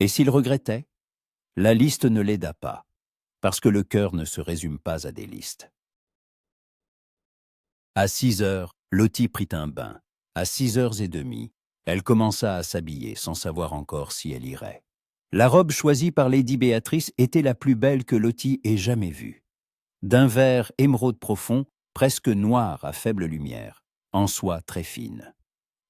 Et s'il regrettait? La liste ne l'aida pas, parce que le cœur ne se résume pas à des listes. À 6 heures, Lottie prit un bain. À 6h30, elle commença à s'habiller sans savoir encore si elle irait. La robe choisie par Lady Béatrice était la plus belle que Lottie ait jamais vue. D'un vert émeraude profond, presque noir à faible lumière, en soie très fine.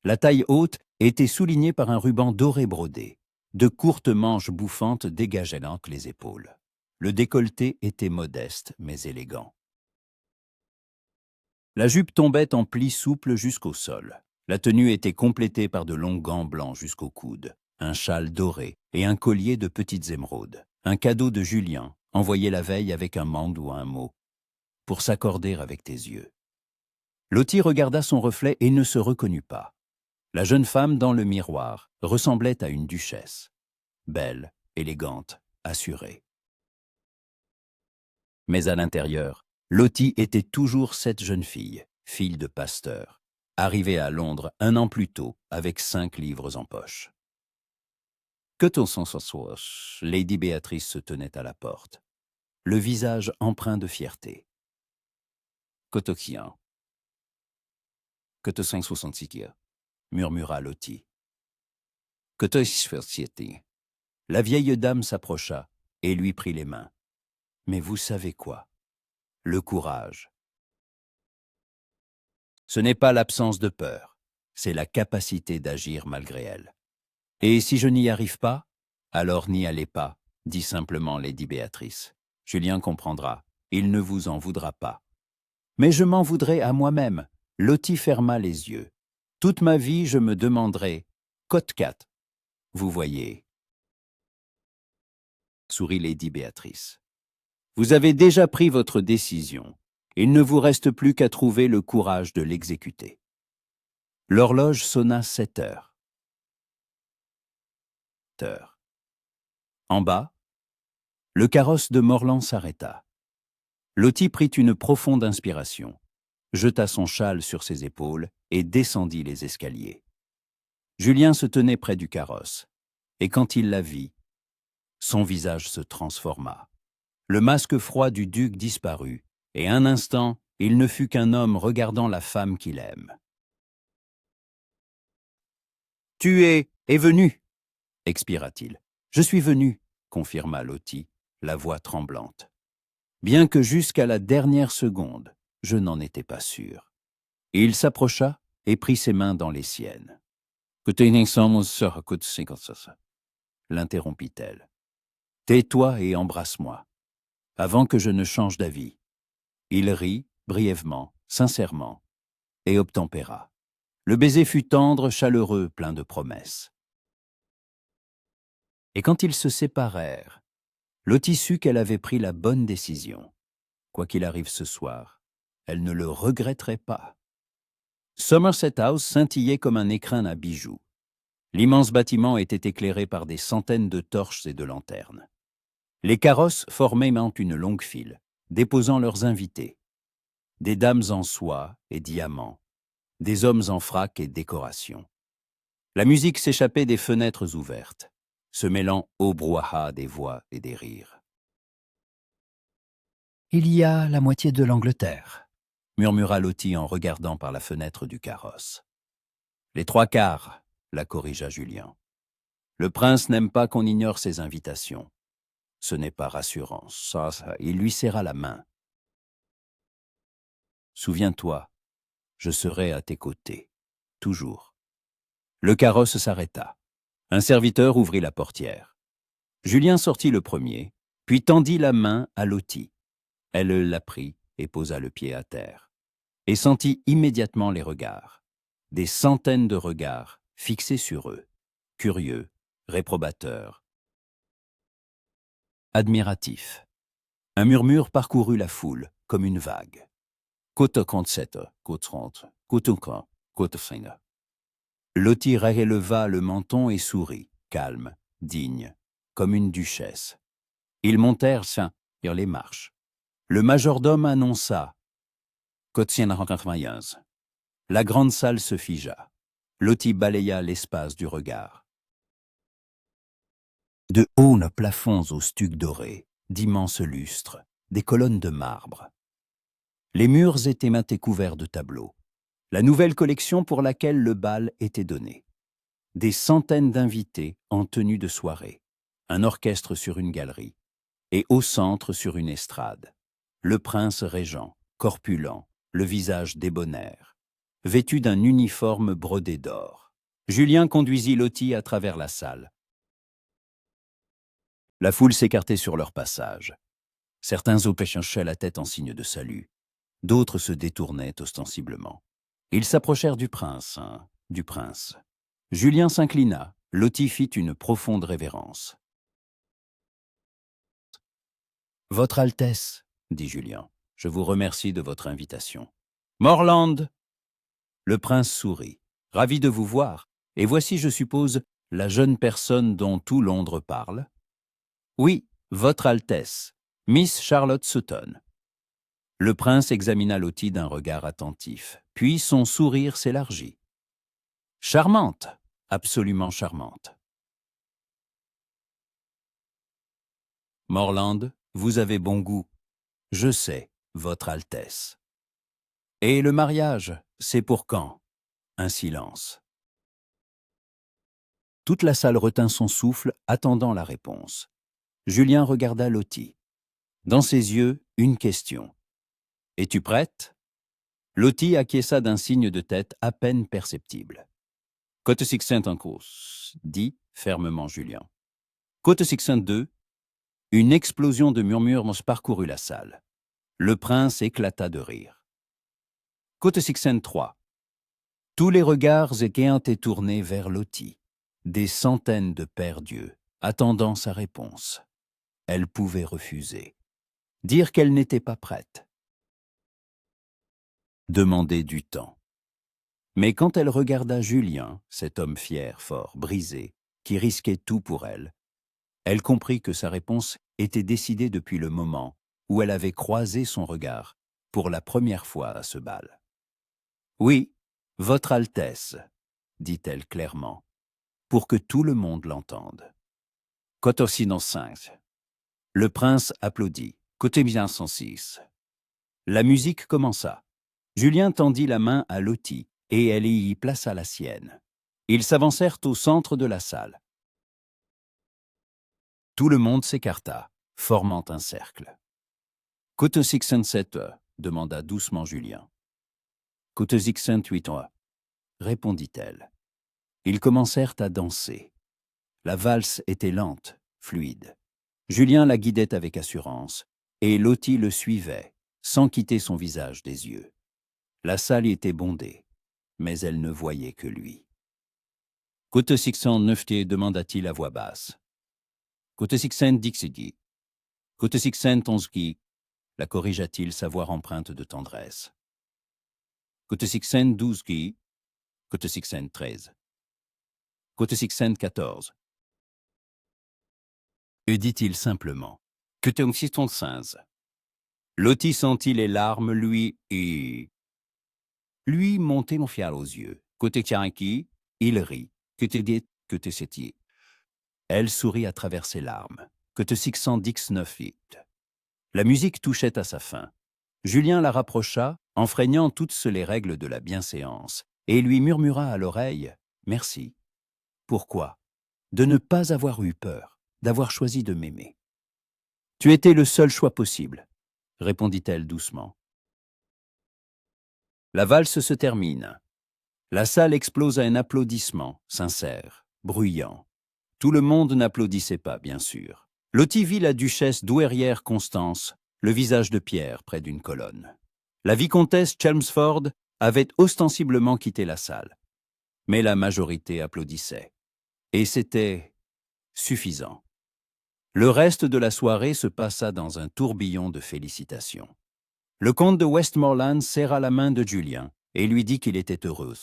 La taille haute était soulignée par un ruban doré brodé. De courtes manches bouffantes dégageaient donc les épaules. Le décolleté était modeste mais élégant. La jupe tombait en plis souples jusqu'au sol. La tenue était complétée par de longs gants blancs jusqu'au coude, un châle doré et un collier de petites émeraudes. Un cadeau de Julien, envoyé la veille avec un mande ou un mot, pour s'accorder avec tes yeux. Lottie regarda son reflet et ne se reconnut pas. La jeune femme dans le miroir ressemblait à une duchesse. belle, élégante, assurée. Mais à l'intérieur, Lottie était toujours cette jeune fille, fille de pasteur, arrivée à Londres 1 an plus tôt avec 5 livres en poche. Que ton sens soit, Lady Béatrice se tenait à la porte, le visage empreint de fierté. Cotoxian. Que te 566, murmura Lottie. Que te société. La vieille dame s'approcha et lui prit les mains. Mais vous savez quoi? Le courage. Ce n'est pas l'absence de peur, c'est la capacité d'agir malgré elle. Et si je n'y arrive pas, alors n'y allez pas, dit simplement Lady Béatrice. Julien comprendra, il ne vous en voudra pas. Mais je m'en voudrais à moi-même. Lottie ferma les yeux. Toute ma vie, je me demanderai, Cotcat. Vous voyez, sourit Lady Béatrice. Vous avez déjà pris votre décision. Il ne vous reste plus qu'à trouver le courage de l'exécuter. L'horloge sonna 7 heures. En bas, le carrosse de Morland s'arrêta. Lottie prit une profonde inspiration, jeta son châle sur ses épaules et descendit les escaliers. Julien se tenait près du carrosse, et quand il la vit, son visage se transforma. Le masque froid du duc disparut, et un instant, il ne fut qu'un homme regardant la femme qu'il aime. « Tu es venu !» expira-t-il. « Je suis venu !» confirma Lottie, la voix tremblante. Bien que jusqu'à la dernière seconde, je n'en étais pas sûr. Il s'approcha et prit ses mains dans les siennes. L'interrompit-elle. Tais-toi et embrasse-moi, avant que je ne change d'avis. Il rit, brièvement, sincèrement, et obtempéra. Le baiser fut tendre, chaleureux, plein de promesses. Et quand ils se séparèrent, Lottie sut qu'elle avait pris la bonne décision. Quoi qu'il arrive ce soir, elle ne le regretterait pas. Somerset House scintillait comme un écrin à bijoux. L'immense bâtiment était éclairé par des centaines de torches et de lanternes. Les carrosses formaient une longue file, déposant leurs invités. Des dames en soie et diamants, des hommes en frac et décorations. La musique s'échappait des fenêtres ouvertes, se mêlant au brouhaha des voix et des rires. « Il y a la moitié de l'Angleterre », murmura Lottie en regardant par la fenêtre du carrosse. « Les 3/4, la corrigea Julien. Le prince n'aime pas qu'on ignore ses invitations. Ce n'est pas rassurant. Ça, il lui serra la main. Souviens-toi, je serai à tes côtés, toujours. Le carrosse s'arrêta. Un serviteur ouvrit la portière. Julien sortit le premier, puis tendit la main à Lottie. Elle la prit et posa le pied à terre, et sentit immédiatement les regards. Des centaines de regards fixés sur eux, curieux, réprobateurs, admiratifs. Un murmure parcourut la foule, comme une vague. Lottie releva le menton et sourit, calme, digne, comme une duchesse. Ils montèrent sur les marches. Le majordome annonça « La grande salle se figea. Lottie balaya l'espace du regard. De hauts plafonds aux stucs dorés, d'immenses lustres, des colonnes de marbre. Les murs étaient maints couverts de tableaux. La nouvelle collection pour laquelle le bal était donné. Des centaines d'invités en tenue de soirée. Un orchestre sur une galerie. Et au centre, sur une estrade, le prince régent, corpulent, le visage débonnaire, vêtu d'un uniforme brodé d'or. Julien conduisit Lottie à travers la salle. La foule s'écartait sur leur passage. Certains hochaient la tête en signe de salut. D'autres se détournaient ostensiblement. Ils s'approchèrent du prince, du prince. Julien s'inclina. Lottie fit une profonde révérence. « Votre Altesse, » dit Julien, « je vous remercie de votre invitation. »« Morland !» Le prince sourit. « Ravi de vous voir. Et voici, je suppose, la jeune personne dont tout Londres parle. Oui, Votre Altesse, Miss Charlotte Sutton. Le prince examina Lottie d'un regard attentif, puis son sourire s'élargit. Charmante, absolument charmante. Morland, vous avez bon goût. Je sais, Votre Altesse. Et le mariage, c'est pour quand? Un silence. Toute la salle retint son souffle, attendant la réponse. Julien regarda Lottie. Dans ses yeux, une question. « Es-tu prête ?» Lottie acquiesça d'un signe de tête à peine perceptible. « Côte Sixtinte en course », dit fermement Julien. « Côte Sixtinte 2 ». Une explosion de murmures parcourut la salle. Le prince éclata de rire. « Côte Sixtinte 3 ». Tous les regards étaient tournés vers Lottie. Des centaines de pères dieux, attendant sa réponse. Elle pouvait refuser. Dire qu'elle n'était pas prête. Demander du temps. Mais quand elle regarda Julien, cet homme fier, fort, brisé, qui risquait tout pour elle, elle comprit que sa réponse était décidée depuis le moment où elle avait croisé son regard pour la première fois à ce bal. « Oui, Votre Altesse, » dit-elle clairement, pour que tout le monde l'entende. « Côte Occident 5. » Le prince applaudit. « Côté bien 106. » La musique commença. Julien tendit la main à Lottie et elle y plaça la sienne. Ils s'avancèrent au centre de la salle. Tout le monde s'écarta, formant un cercle. « Côte Sixtante demanda doucement Julien. « Côte Sixtante 8 répondit-elle. Ils commencèrent à danser. La valse était lente, fluide. Julien la guidait avec assurance, et Lottie le suivait, sans quitter son visage des yeux. La salle y était bondée, mais elle ne voyait que lui. « Côte Sixtante 9 demanda-t-il à voix basse. « Côte Sixtante 10 Côte Sixtante 11 la corrigea-t-il sa voix empreinte de tendresse. « Côte Sixtante 12 Côte Sixtante 13 Côte Sixtante 14 dit-il simplement. « Côte Sixtante 15 » Lottie sentit les larmes lui monter mon fial aux yeux. Côté Tianki, il rit. Côté dit, côté Séti. Elle sourit à travers ses larmes. Côté 619 vite. La musique touchait à sa fin. Julien la rapprocha, enfreignant toutes les règles de la bienséance, et lui murmura à l'oreille « Merci ». Pourquoi? De ne pas avoir eu peur, d'avoir choisi de m'aimer. « Tu étais le seul choix possible », répondit-elle doucement. La valse se termine. La salle explose à un applaudissement, sincère, bruyant. Tout le monde n'applaudissait pas, bien sûr. Lottie vit la duchesse douairière Constance, le visage de pierre près d'une colonne. La vicomtesse Chelmsford avait ostensiblement quitté la salle. Mais la majorité applaudissait. Et c'était suffisant. Le reste de la soirée se passa dans un tourbillon de félicitations. Le comte de Westmoreland serra la main de Julien et lui dit qu'il était heureux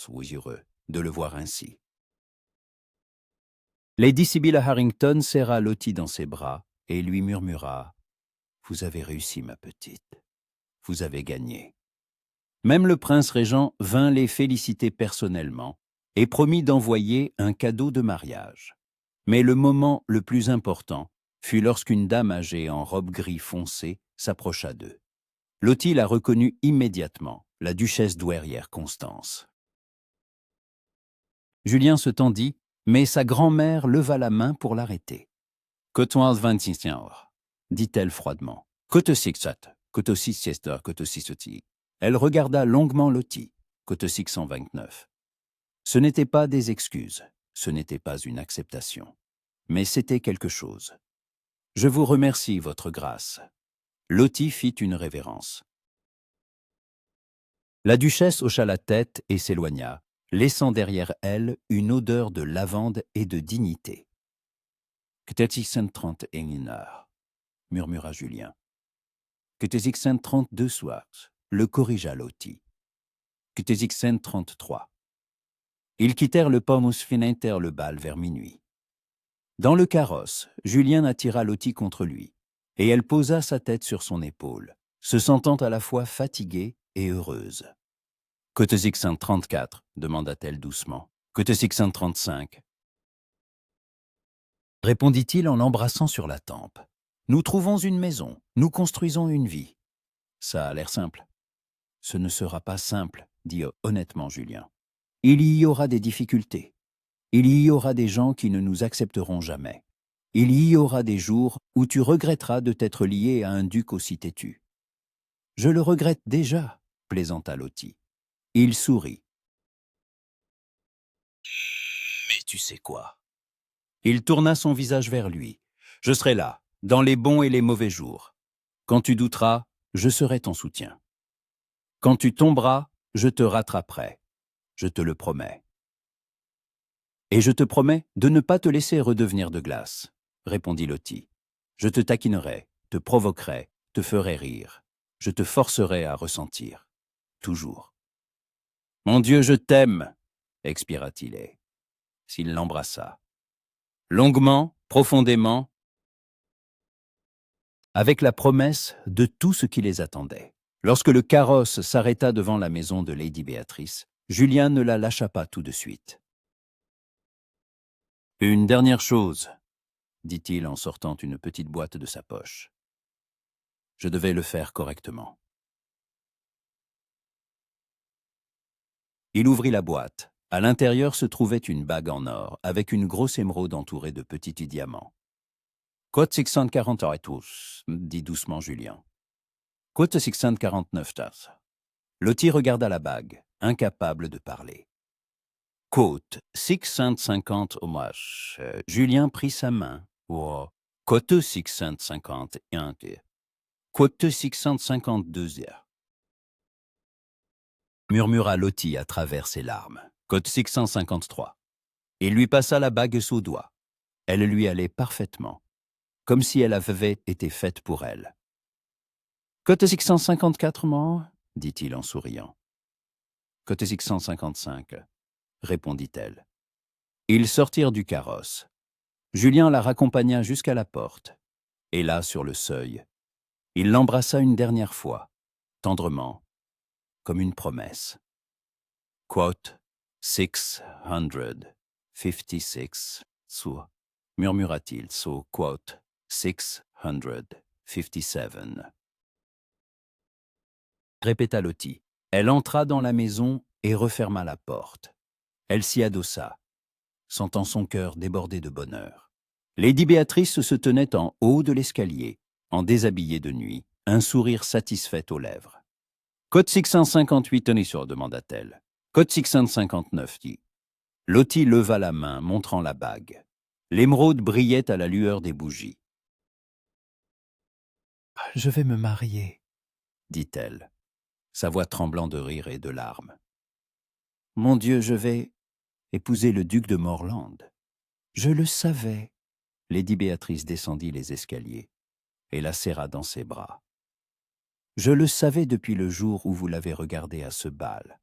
de le voir ainsi. Lady Sibylla Harrington serra Lottie dans ses bras et lui murmura « Vous avez réussi, ma petite. Vous avez gagné. » Même le prince régent vint les féliciter personnellement et promit d'envoyer un cadeau de mariage. Mais le moment le plus important fut lorsqu'une dame âgée en robe gris foncé s'approcha d'eux. Lottie la reconnut immédiatement, la duchesse douairière Constance. Julien se tendit, mais sa grand-mère leva la main pour l'arrêter. « Cotoise 26 heures », dit-elle froidement. « Côte Sixat, côte 6 siesta, côte 6 soti. » Elle regarda longuement Lottie, côte 629. Ce n'étaient pas des excuses, ce n'était pas une acceptation, mais c'était quelque chose. « Je vous remercie, votre grâce. » Lottie fit une révérence. La duchesse hocha la tête et s'éloigna, laissant derrière elle une odeur de lavande et de dignité. « Que t'es 631 » murmura Julien. « Que t'es 632 soirs » le corrigea Lottie. « Que t'es 633 » Ils quittèrent le Pommus Finenter le bal vers minuit. Dans le carrosse, Julien attira Lottie contre lui, et elle posa sa tête sur son épaule, se sentant à la fois fatiguée et heureuse. « Que te 634 » demanda-t-elle doucement. « Que te 635 » répondit-il en l'embrassant sur la tempe. « Nous trouvons une maison, nous construisons une vie. Ça a l'air simple. » « Ce ne sera pas simple, dit honnêtement Julien. Il y aura des difficultés. Il y aura des gens qui ne nous accepteront jamais. Il y aura des jours où tu regretteras de t'être lié à un duc aussi têtu. »« Je le regrette déjà, » plaisanta Lottie. Il sourit. « Mais tu sais quoi ?» Il tourna son visage vers lui. « Je serai là, dans les bons et les mauvais jours. Quand tu douteras, je serai ton soutien. Quand tu tomberas, je te rattraperai. Je te le promets. » « Et je te promets de ne pas te laisser redevenir de glace, » répondit Lottie. « Je te taquinerai, te provoquerai, te ferai rire. Je te forcerai à ressentir. Toujours. »« Mon Dieu, je t'aime » expira-t-il et s'il l'embrassa. Longuement, profondément, avec la promesse de tout ce qui les attendait. Lorsque le carrosse s'arrêta devant la maison de Lady Béatrice, Julien ne la lâcha pas tout de suite. « Une dernière chose, » dit-il en sortant une petite boîte de sa poche. « Je devais le faire correctement. » Il ouvrit la boîte. À l'intérieur se trouvait une bague en or, avec une grosse émeraude entourée de petits diamants. « Quote 640 et tous, » dit doucement Julien. « Quote 649 tas. » Lottie regarda la bague, incapable de parler. « Quote 650 hommages. » Julien prit sa main. « Oh, quote 651. » Quote 652. Murmura Lottie à travers ses larmes. Code 653. Il lui passa la bague sous doigt. Elle lui allait parfaitement, comme si elle avait été faite pour elle. Code 654, moi, dit-il en souriant. Code 655, répondit-elle. Ils sortirent du carrosse. Julien la raccompagna jusqu'à la porte. Et là, sur le seuil, il l'embrassa une dernière fois, tendrement, comme une promesse. Quote 656, soit, murmura-t-il, so quote 657. Répéta Lottie. Elle entra dans la maison et referma la porte. Elle s'y adossa, sentant son cœur déborder de bonheur. Lady Béatrice se tenait en haut de l'escalier, en déshabillé de nuit, un sourire satisfait aux lèvres. « Code 658, tenez sur, demanda-t-elle. Code 659, dit. Lottie leva la main, montrant la bague. L'émeraude brillait à la lueur des bougies. « Je vais me marier, » dit-elle, sa voix tremblant de rire et de larmes. « Mon Dieu, je vais épouser le duc de Morland. » Je le savais. Lady Béatrice descendit les escaliers et la serra dans ses bras. « Je le savais depuis le jour où vous l'avez regardé à ce bal.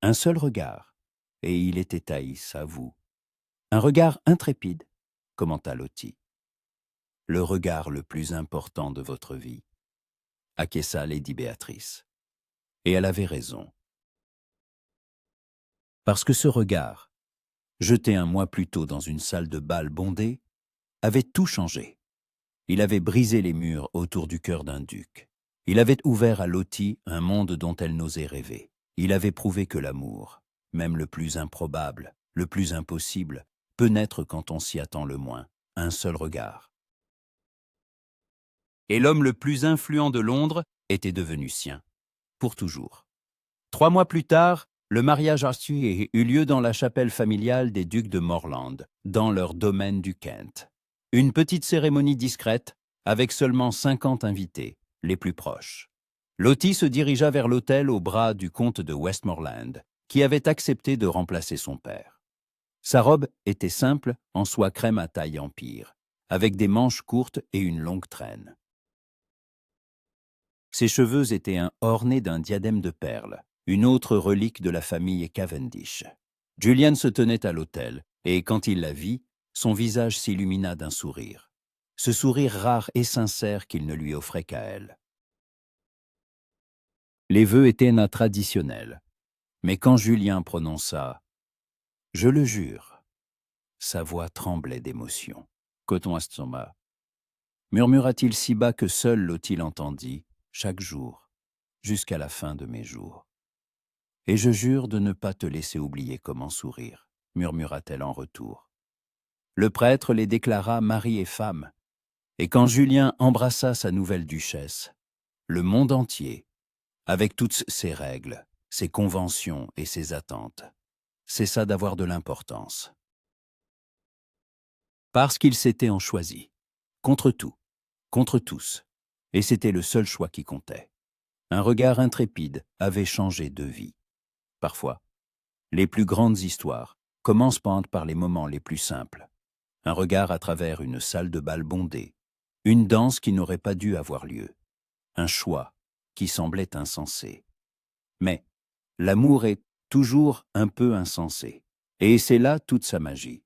Un seul regard, et il était Thaïs, à vous. Un regard intrépide, » commenta Lottie. « Le regard le plus important de votre vie, » acquiesça Lady Béatrice. Et elle avait raison. Parce que ce regard, jeté un mois plus tôt dans une salle de bal bondée, avait tout changé. Il avait brisé les murs autour du cœur d'un duc. Il avait ouvert à Lottie un monde dont elle n'osait rêver. Il avait prouvé que l'amour, même le plus improbable, le plus impossible, peut naître quand on s'y attend le moins, un seul regard. Et l'homme le plus influent de Londres était devenu sien, pour toujours. 3 mois plus tard, le mariage arstueux eut lieu dans la chapelle familiale des ducs de Morland, dans leur domaine du Kent. Une petite cérémonie discrète, avec seulement 50 invités, les plus proches. Lottie se dirigea vers l'autel au bras du comte de Westmoreland, qui avait accepté de remplacer son père. Sa robe était simple, en soie crème à taille empire, avec des manches courtes et une longue traîne. Ses cheveux étaient ornés d'un diadème de perles, une autre relique de la famille Cavendish. Julian se tenait à l'autel, et quand il la vit, son visage s'illumina d'un sourire. Ce sourire rare et sincère qu'il ne lui offrait qu'à elle. Les vœux étaient traditionnels, mais quand Julien prononça « Je le jure », sa voix tremblait d'émotion. « Coton Astoma » murmura-t-il si bas que seul l'autil l'entendit, chaque jour, jusqu'à la fin de mes jours. « Et je jure de ne pas te laisser oublier comment sourire », murmura-t-elle en retour. Le prêtre les déclara mari et femme, et quand Julien embrassa sa nouvelle duchesse, le monde entier, avec toutes ses règles, ses conventions et ses attentes, cessa d'avoir de l'importance. Parce qu'ils s'étaient en choisi, contre tout, contre tous, et c'était le seul choix qui comptait. Un regard intrépide avait changé de vie. Parfois, les plus grandes histoires commencent par les moments les plus simples. Un regard à travers une salle de bal bondée, une danse qui n'aurait pas dû avoir lieu, un choix qui semblait insensé. Mais l'amour est toujours un peu insensé, et c'est là toute sa magie.